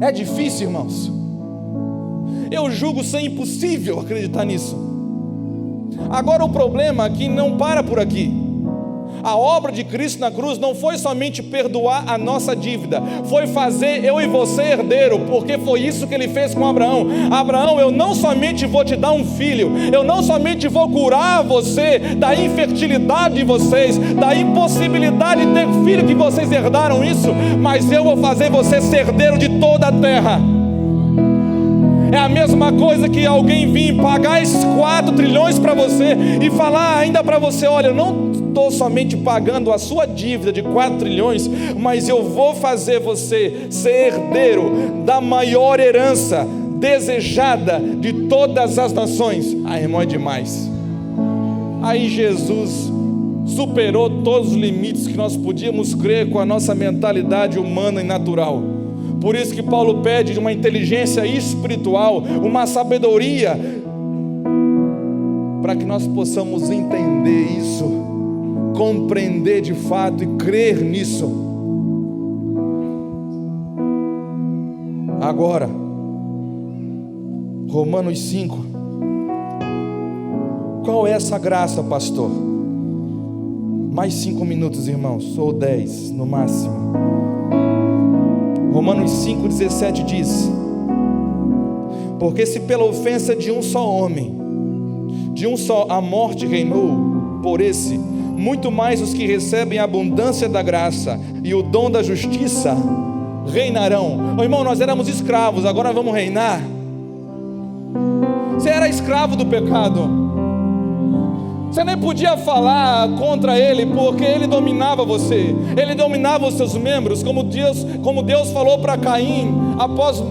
Speaker 1: É difícil, irmãos. Eu julgo ser impossível acreditar nisso. Agora o problema é que não para por aqui. A obra de Cristo na cruz não foi somente perdoar a nossa dívida, foi fazer eu e você herdeiro, porque foi isso que Ele fez com Abraão. Abraão, eu não somente vou te dar um filho, eu não somente vou curar você da infertilidade de vocês, da impossibilidade de ter filho que vocês herdaram isso, mas eu vou fazer você ser herdeiro de toda a terra. É a mesma coisa que alguém vir pagar esses 4 trilhões para você e falar ainda para você: olha, eu não estou somente pagando a sua dívida de 4 trilhões, mas eu vou fazer você ser herdeiro da maior herança desejada de todas as nações. Irmão, é demais. Aí Jesus superou todos os limites que nós podíamos crer com a nossa mentalidade humana e natural. Por isso que Paulo pede uma inteligência espiritual, uma sabedoria, para que nós possamos entender isso, compreender de fato e crer nisso. Agora, Romanos 5. Qual é essa graça, pastor? Mais 5 minutos, irmãos, ou 10 no máximo. Romanos 5,17 diz: porque se pela ofensa de um só homem, de um só a morte reinou, por esse, muito mais os que recebem a abundância da graça e o dom da justiça reinarão. Irmão, nós éramos escravos, agora vamos reinar. Você era escravo do pecado, você nem podia falar contra ele, porque ele dominava você, ele dominava os seus membros, como Deus falou para Caim, após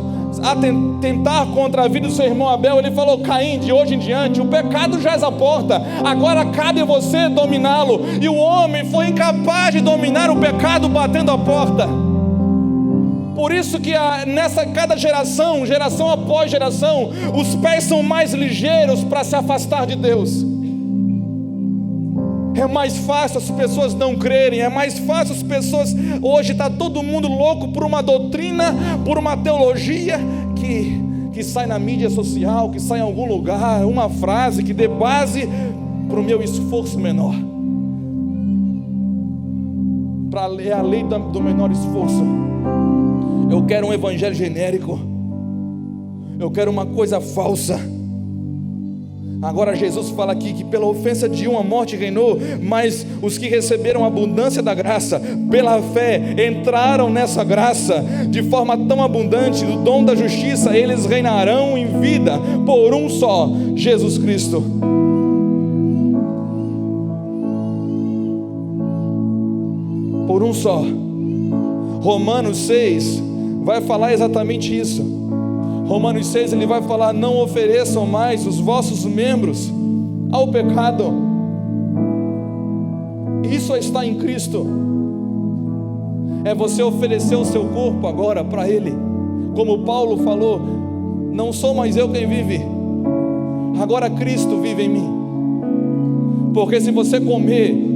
Speaker 1: tentar contra a vida do seu irmão Abel. Ele falou: Caim, de hoje em diante o pecado jaz à porta, agora cabe a você dominá-lo. E o homem foi incapaz de dominar o pecado batendo a porta. Por isso que cada geração após geração, os pés são mais ligeiros para se afastar de Deus. É mais fácil as pessoas não crerem, é mais fácil as pessoas, hoje está todo mundo louco por uma doutrina, por uma teologia que sai na mídia social, que sai em algum lugar, uma frase que dê base para o meu esforço menor, é a lei do menor esforço. Eu quero um evangelho genérico, eu quero uma coisa falsa. Agora Jesus fala aqui que pela ofensa de um a morte reinou, mas os que receberam a abundância da graça, pela fé, entraram nessa graça de forma tão abundante, do dom da justiça, eles reinarão em vida por um só, Jesus Cristo. Por um só. Romanos 6 vai falar exatamente isso. Romanos 6 ele vai falar: não ofereçam mais os vossos membros ao pecado. Isso está em Cristo. É você oferecer o seu corpo agora para Ele. Como Paulo falou: não sou mais eu quem vive, agora Cristo vive em mim. Porque se você comer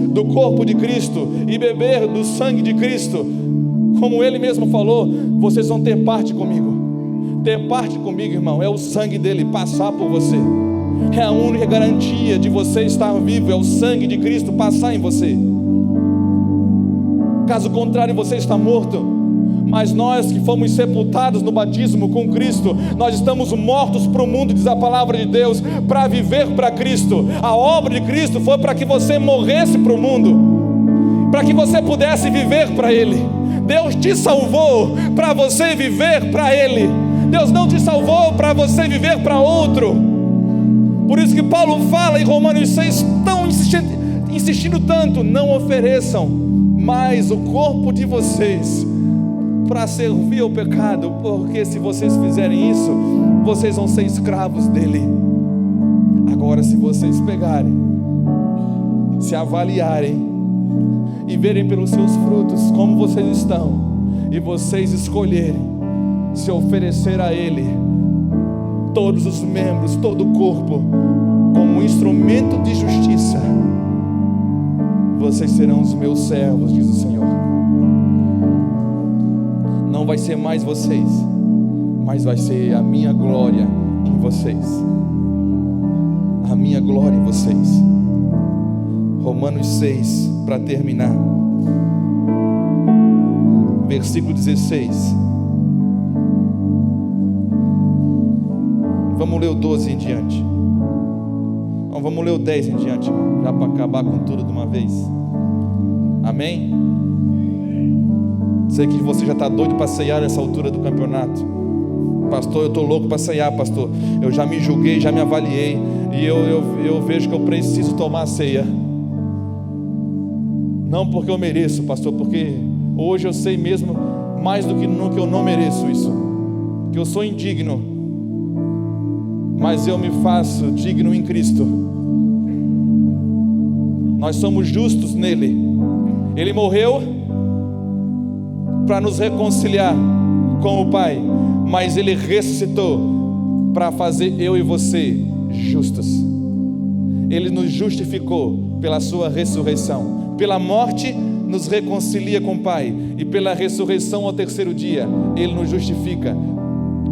Speaker 1: do corpo de Cristo e beber do sangue de Cristo, como Ele mesmo falou, vocês vão ter parte comigo. Ter parte comigo, irmão, é o sangue dele passar por você. É a única garantia de você estar vivo, é o sangue de Cristo passar em você. Caso contrário, você está morto. Mas nós que fomos sepultados no batismo com Cristo, nós estamos mortos para o mundo, diz a palavra de Deus, para viver para Cristo. A obra de Cristo foi para que você morresse para o mundo, para que você pudesse viver para Ele. Deus te salvou para você viver para Ele. Deus não te salvou para você viver para outro. Por isso que Paulo fala em Romanos 6, tão insistindo tanto: não ofereçam mais o corpo de vocês para servir ao pecado, porque se vocês fizerem isso, vocês vão ser escravos dele. Agora, se vocês pegarem, se avaliarem e verem pelos seus frutos como vocês estão, e vocês escolherem se oferecer a Ele todos os membros, todo o corpo, como instrumento de justiça, vocês serão os meus servos, diz o Senhor. Não vai ser mais vocês, mas vai ser a minha glória em vocês. A minha glória em vocês. Romanos 6, para terminar, versículo 16. Vamos ler o 12 em diante. Não, vamos ler o 10 em diante, já para acabar com tudo de uma vez. Amém? Sei que você já está doido para ceiar nessa altura do campeonato. Pastor, eu estou louco para ceiar, pastor. Eu já me julguei, já me avaliei, e eu vejo que eu preciso tomar a ceia. Não porque eu mereço, pastor, porque hoje eu sei mesmo mais do que nunca eu não mereço isso, que eu sou indigno, mas eu me faço digno em Cristo. Nós somos justos nele. Ele morreu para nos reconciliar com o Pai, mas Ele ressuscitou para fazer eu e você justos. Ele nos justificou pela sua ressurreição. Pela morte nos reconcilia com o Pai, e pela ressurreição ao terceiro dia Ele nos justifica,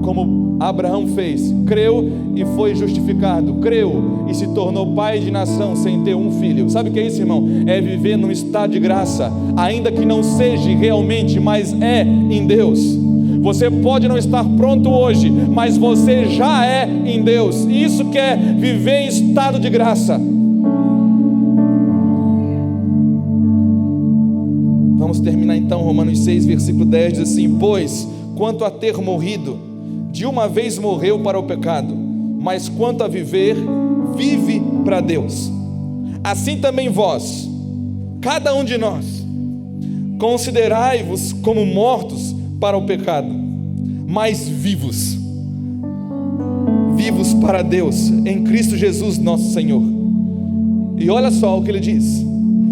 Speaker 1: como Abraão fez. Creu e foi justificado, creu e se tornou pai de nação sem ter um filho. Sabe o que é isso, irmão? É viver num estado de graça, ainda que não seja realmente, mas é em Deus. Você pode não estar pronto hoje, mas você já é em Deus. Isso que é viver em estado de graça. Vamos terminar então. Romanos 6, versículo 10 diz assim: pois, quanto a ter morrido, de uma vez morreu para o pecado, mas quanto a viver, vive para Deus. Assim também vós, cada um de nós, considerai-vos como mortos para o pecado, mas vivos para Deus, em Cristo Jesus nosso Senhor. E olha só o que ele diz: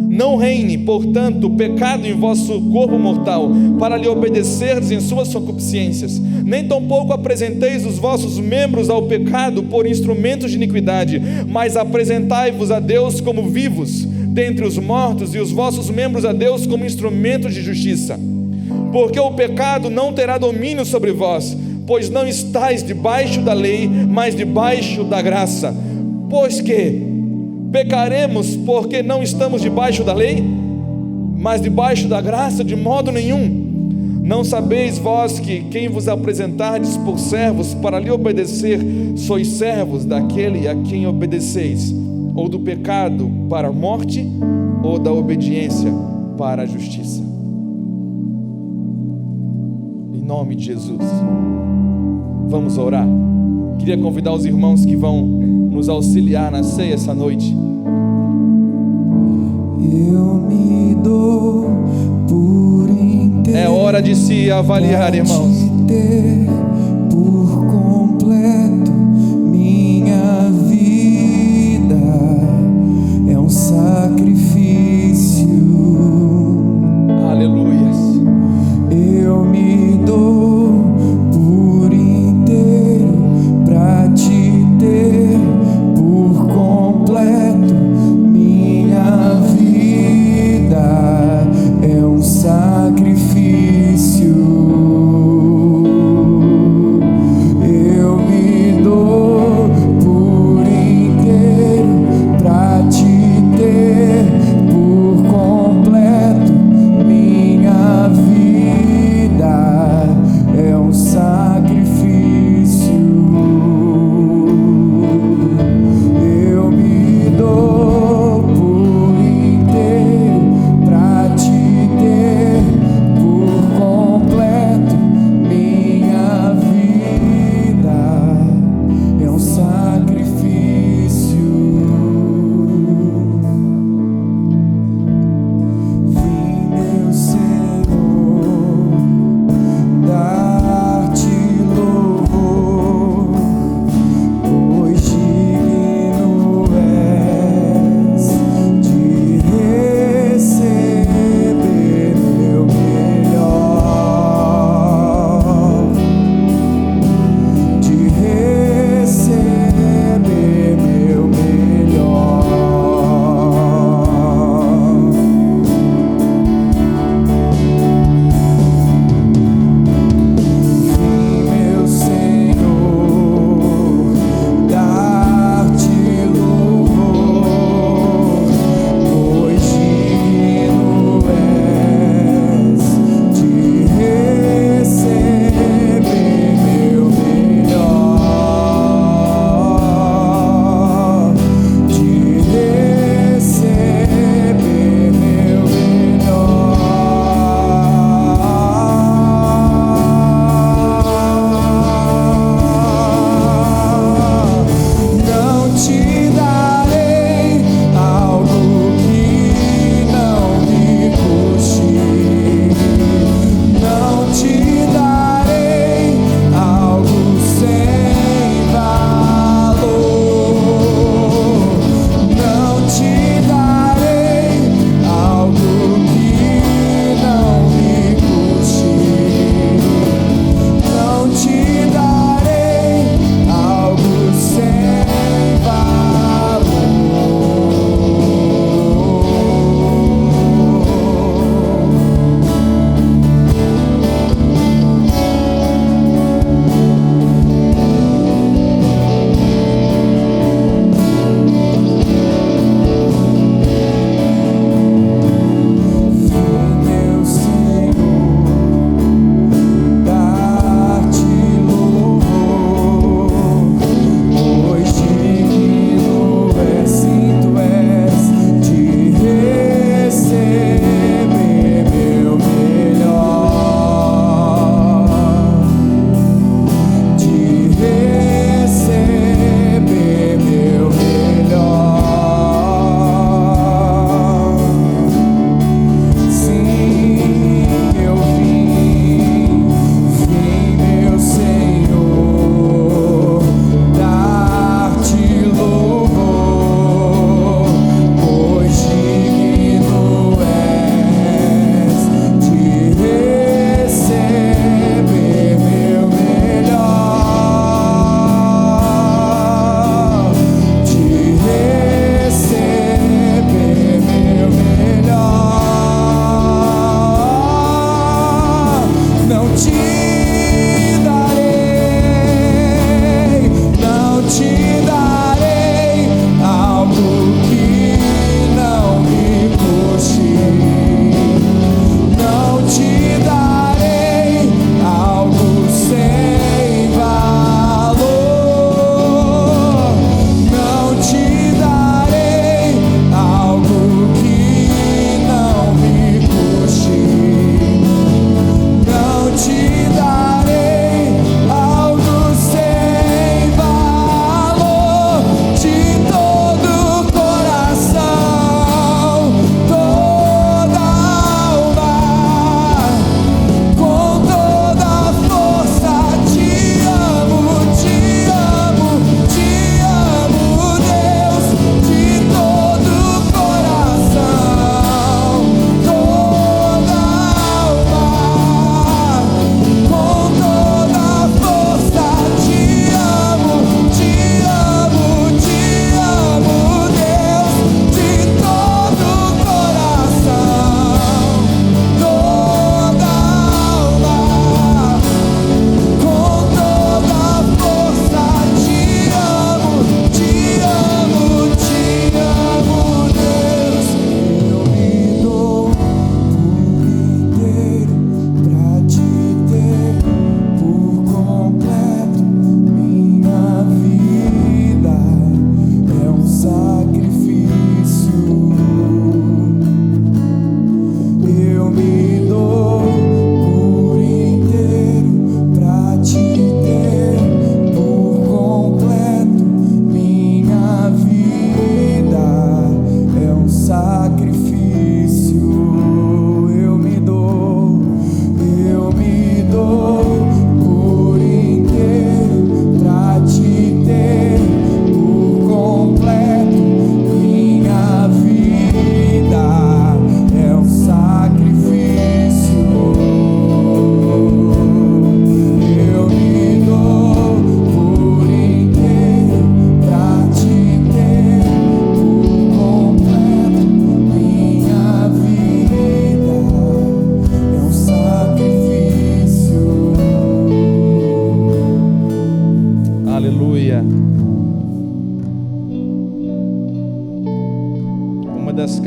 Speaker 1: não reine, portanto, o pecado em vosso corpo mortal, para lhe obedecerdes em suas concupiscências, nem tampouco apresenteis os vossos membros ao pecado por instrumentos de iniquidade, mas apresentai-vos a Deus como vivos dentre os mortos, e os vossos membros a Deus como instrumentos de justiça. Porque o pecado não terá domínio sobre vós, pois não estáis debaixo da lei, mas debaixo da graça. Pois que pecaremos porque não estamos debaixo da lei, mas debaixo da graça? De modo nenhum. Não sabeis vós que quem vos apresentardes por servos para lhe obedecer, sois servos daquele a quem obedeceis, ou do pecado para a morte, ou da obediência para a justiça. Em nome de Jesus, vamos orar. Queria convidar os irmãos que vão nos auxiliar na ceia essa noite.
Speaker 2: Eu me dou por
Speaker 1: fora de si e avaliar, irmãos.
Speaker 3: Ter por completo minha vida é um sacrifício.
Speaker 1: Aleluias.
Speaker 3: Eu me dou por inteiro pra te ter por completo. Minha vida é um sacrifício.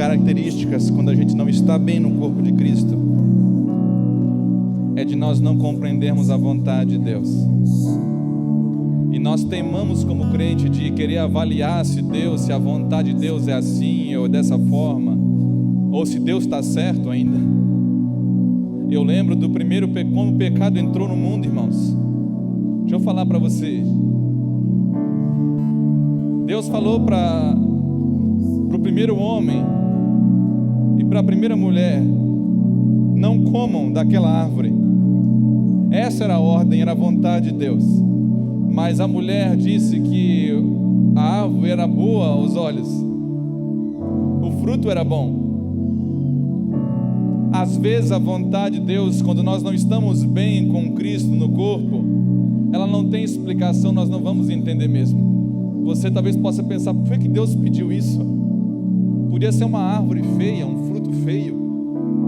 Speaker 1: características quando a gente não está bem no corpo de Cristo é de nós não compreendermos a vontade de Deus. E nós teimamos como crente de querer avaliar se a vontade de Deus é assim ou dessa forma, ou se Deus está certo ainda. Eu lembro do primeiro, como o pecado entrou no mundo, irmãos. Deixa eu falar para você. Deus falou para o primeiro homem e para a primeira mulher: não comam daquela árvore. Essa era a ordem, era a vontade de Deus. Mas a mulher disse que a árvore era boa aos olhos, o fruto era bom. Às vezes a vontade de Deus, quando nós não estamos bem com Cristo no corpo, ela não tem explicação, nós não vamos entender mesmo. Você talvez possa pensar: por que Deus pediu isso? Podia ser uma árvore feia, um fruto feio,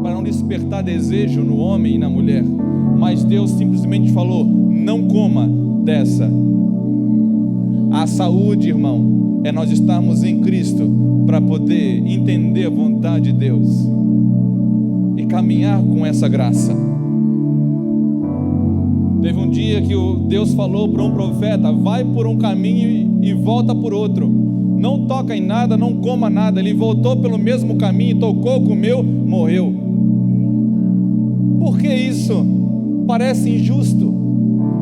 Speaker 1: para não despertar desejo no homem e na mulher. Mas Deus simplesmente falou: não coma dessa. A saúde, irmão, é nós estarmos em Cristo para poder entender a vontade de Deus e caminhar com essa graça. Teve um dia que Deus falou para um profeta: vai por um caminho e volta por outro, não toca em nada, não coma nada. Ele voltou pelo mesmo caminho, tocou, comeu, morreu. Por que isso? Parece injusto,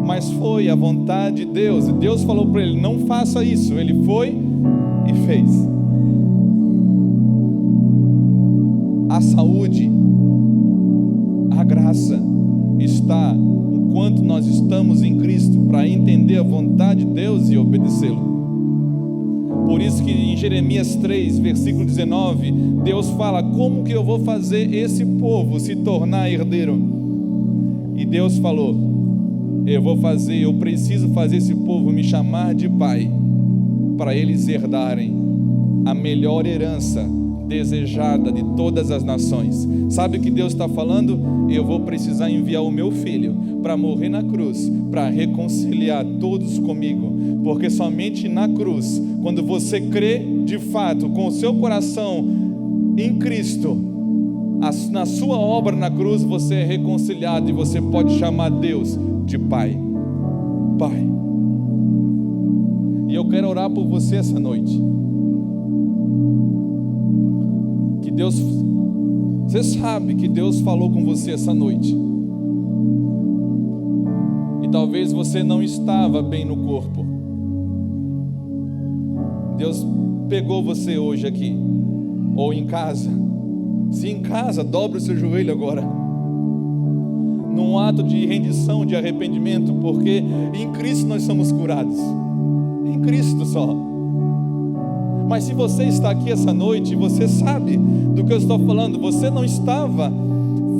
Speaker 1: mas foi a vontade de Deus. E Deus falou para ele: não faça isso. Ele foi e fez. A saúde, a graça está enquanto nós estamos em Cristo, para entender a vontade de Deus e obedecê-lo. Por isso que em Jeremias 3, versículo 19, Deus fala: como que eu vou fazer esse povo se tornar herdeiro? E Deus falou: eu preciso fazer esse povo me chamar de pai, para eles herdarem a melhor herança desejada de todas as nações. Sabe o que Deus está falando? Eu vou precisar enviar o meu filho para morrer na cruz, para reconciliar todos comigo, porque somente na cruz, quando você crê de fato com o seu coração em Cristo, na sua obra na cruz, você é reconciliado e você pode chamar Deus de Pai. Pai. E eu quero orar por você essa noite. Que Deus, você sabe que Deus falou com você essa noite. E talvez você não estava bem no corpo. Deus pegou você hoje aqui, ou em casa. Se em casa, dobre o seu joelho agora, num ato de rendição, de arrependimento, porque em Cristo nós somos curados, em Cristo só. Mas se você está aqui essa noite, você sabe do que eu estou falando, você não estava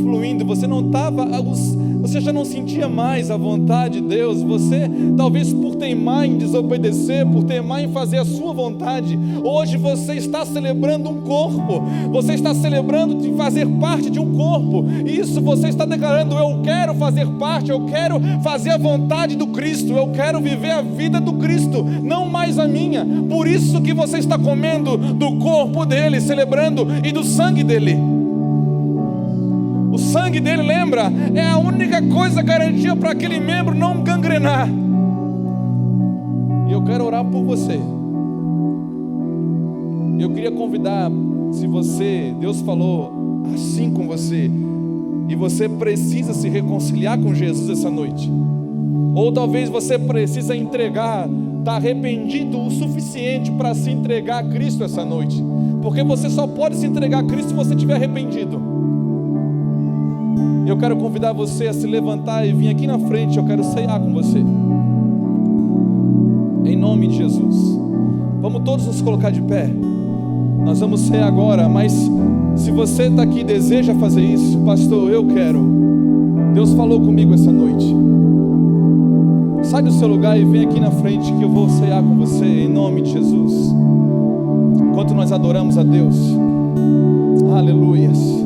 Speaker 1: fluindo, você já não sentia mais a vontade de Deus, você talvez por teimar em desobedecer, por teimar em fazer a sua vontade, hoje você está celebrando um corpo, você está celebrando de fazer parte de um corpo, e isso você está declarando: eu quero fazer parte, eu quero fazer a vontade do Cristo, eu quero viver a vida do Cristo, não mais a minha. Por isso que você está comendo do corpo dele, celebrando, e do sangue dele. O sangue dele, lembra, é a única coisa garantia para aquele membro não gangrenar. E eu quero orar por você. Eu queria convidar, se Deus falou assim com você, e você precisa se reconciliar com Jesus essa noite, ou talvez você precisa entregar, está arrependido o suficiente para se entregar a Cristo essa noite, porque você só pode se entregar a Cristo se você estiver arrependido. Eu quero convidar você a se levantar e vir aqui na frente. Eu quero ceiar com você, em nome de Jesus. Vamos todos nos colocar de pé. Nós vamos ceiar agora, mas se você está aqui e deseja fazer isso: pastor, eu quero, Deus falou comigo essa noite, sai do seu lugar e vem aqui na frente, que eu vou ceiar com você, em nome de Jesus. Enquanto nós adoramos a Deus, aleluias.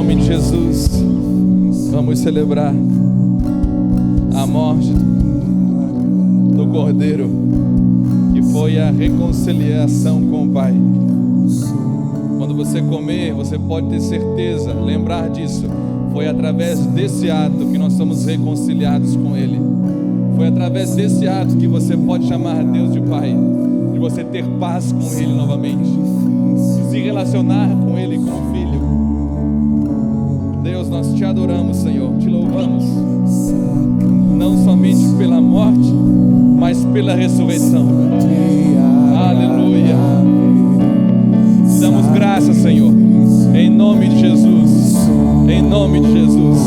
Speaker 1: nome de Jesus, vamos celebrar a morte do Cordeiro, que foi a reconciliação com o Pai. Quando você comer, você pode ter certeza, lembrar disso. Foi através desse ato que nós somos reconciliados com Ele. Foi através desse ato que você pode chamar Deus de Pai, de você ter paz com Ele novamente, se relacionar com Ele como filho. Deus, nós te adoramos, Senhor, te louvamos, não somente pela morte, mas pela ressurreição. Aleluia. Te damos graças, Senhor, em nome de Jesus, em nome de Jesus.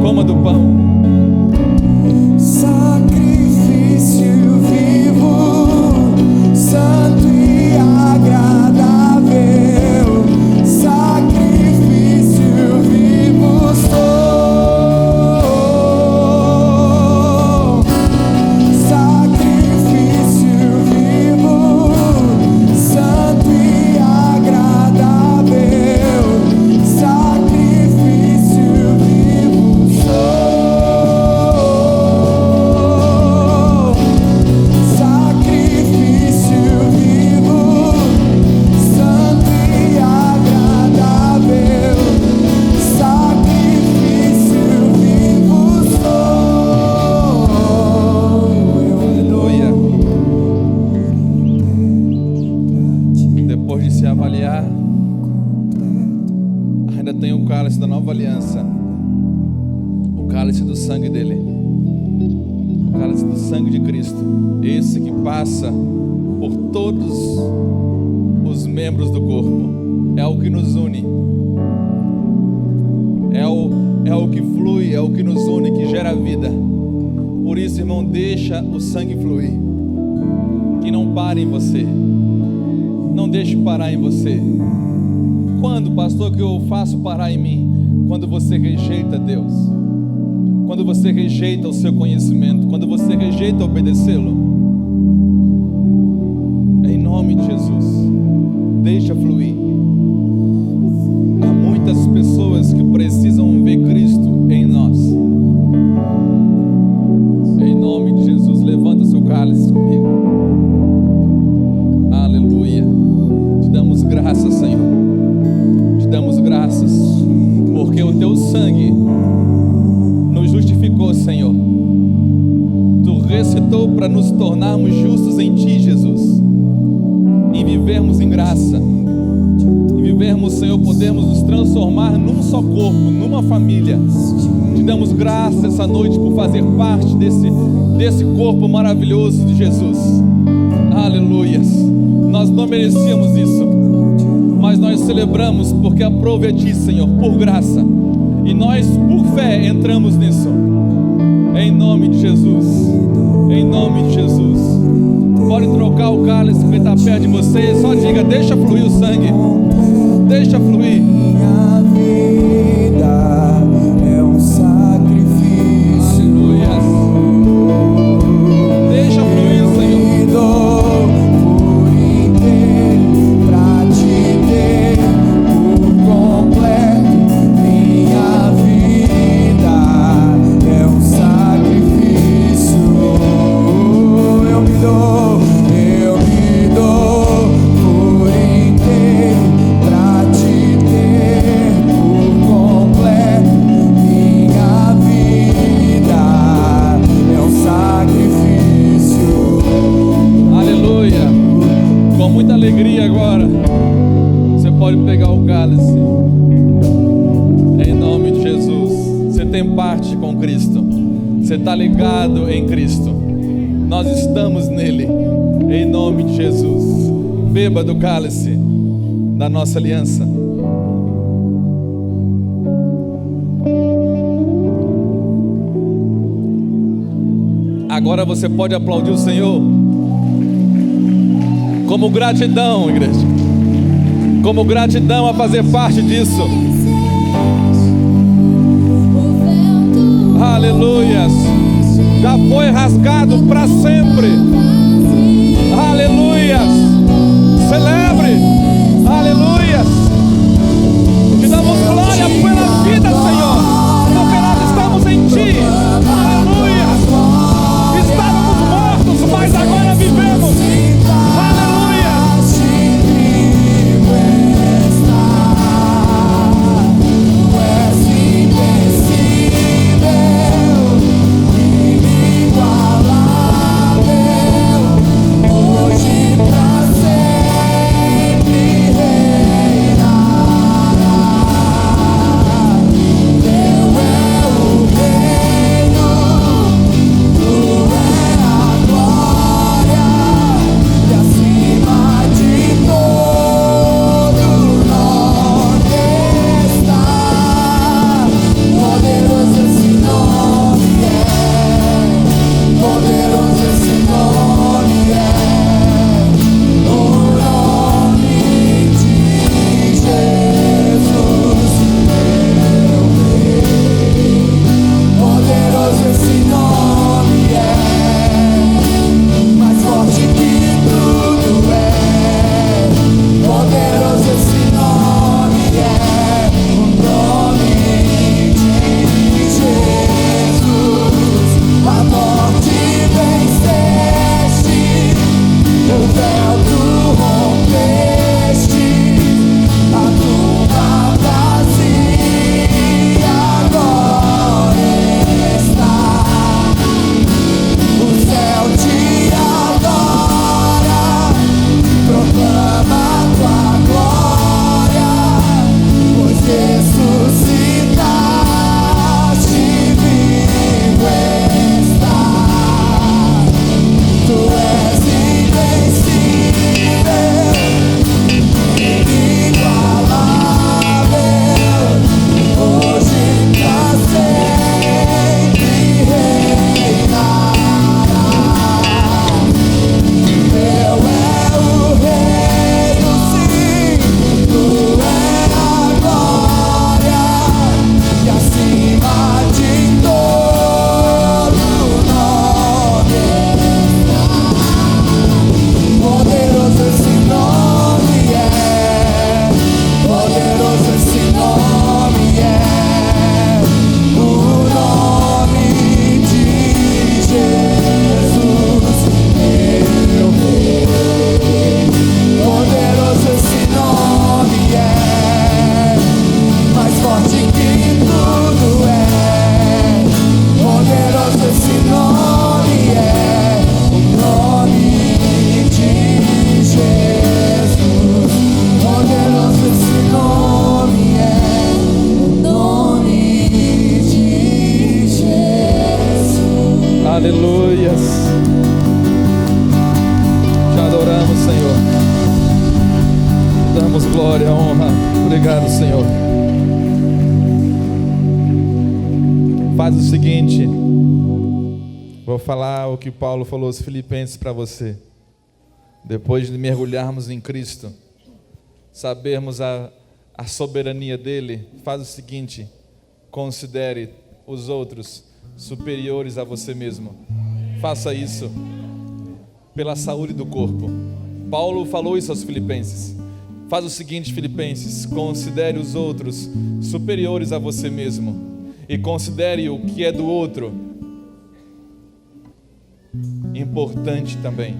Speaker 1: Coma do pão.
Speaker 3: Sacrifício vivo, santo e agradável, sacrifício vivo sou, sacrifício vivo, santo e agradável, sacrifício vivo sou.
Speaker 1: Tem o cálice da nova aliança, o cálice do sangue dele, o cálice do sangue de Cristo, esse que passa por todos os membros do corpo, é o que nos une, é o que flui, é o que nos une, que gera vida. Por isso, irmão, deixa o sangue fluir, que não pare em você, não deixe parar em você. Quando, pastor, que eu faço parar em mim? Quando você rejeita Deus, quando você rejeita o seu conhecimento, quando você rejeita obedecê-lo. Em nome de Jesus, deixa fluir. Há muitas pessoas que precisam ver Cristo em nós. Em nome de Jesus, levanta o seu cálice comigo. Aleluia. Te damos graças, Senhor. Damos graças, porque o teu sangue nos justificou, Senhor. Tu ressuscitou para nos tornarmos justos em ti, Jesus, e vivermos em graça, e vivermos, Senhor, podemos nos transformar num só corpo, numa família. Te damos graças essa noite por fazer parte desse corpo maravilhoso de Jesus. Aleluias. Nós não merecíamos isso, mas nós celebramos porque aprove a ti, Senhor, por graça, e nós por fé entramos nisso, em nome de Jesus, em nome de Jesus. Pode trocar o cálice que está perto de você, só diga: deixa fluir o sangue, deixa fluir.
Speaker 3: Minha vida é um sacrifício.
Speaker 1: Aleluia. Deixa fluir, Senhor. Alegria agora, você pode pegar o cálice, em nome de Jesus. Você tem parte com Cristo, você está ligado em Cristo, nós estamos nele, em nome de Jesus. Beba do cálice da nossa aliança. Agora você pode aplaudir o Senhor como gratidão, igreja, como gratidão a fazer parte disso. Aleluias. Já foi rasgado para sempre. Aleluias. Celebre. Aleluias. Te damos glória. damos glória, honra. Obrigado, Senhor. Faz o seguinte, vou falar o que Paulo falou aos Filipenses para você. Depois de mergulharmos em Cristo, sabermos a soberania dele, faz o seguinte: considere os outros superiores a você mesmo. Faça isso pela saúde do corpo. Paulo falou isso aos Filipenses. Faz o seguinte, Filipenses: considere os outros superiores a você mesmo e considere o que é do outro importante também.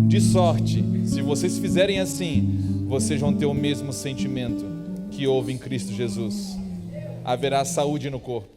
Speaker 1: De sorte, se vocês fizerem assim, vocês vão ter o mesmo sentimento que houve em Cristo Jesus. Haverá saúde no corpo.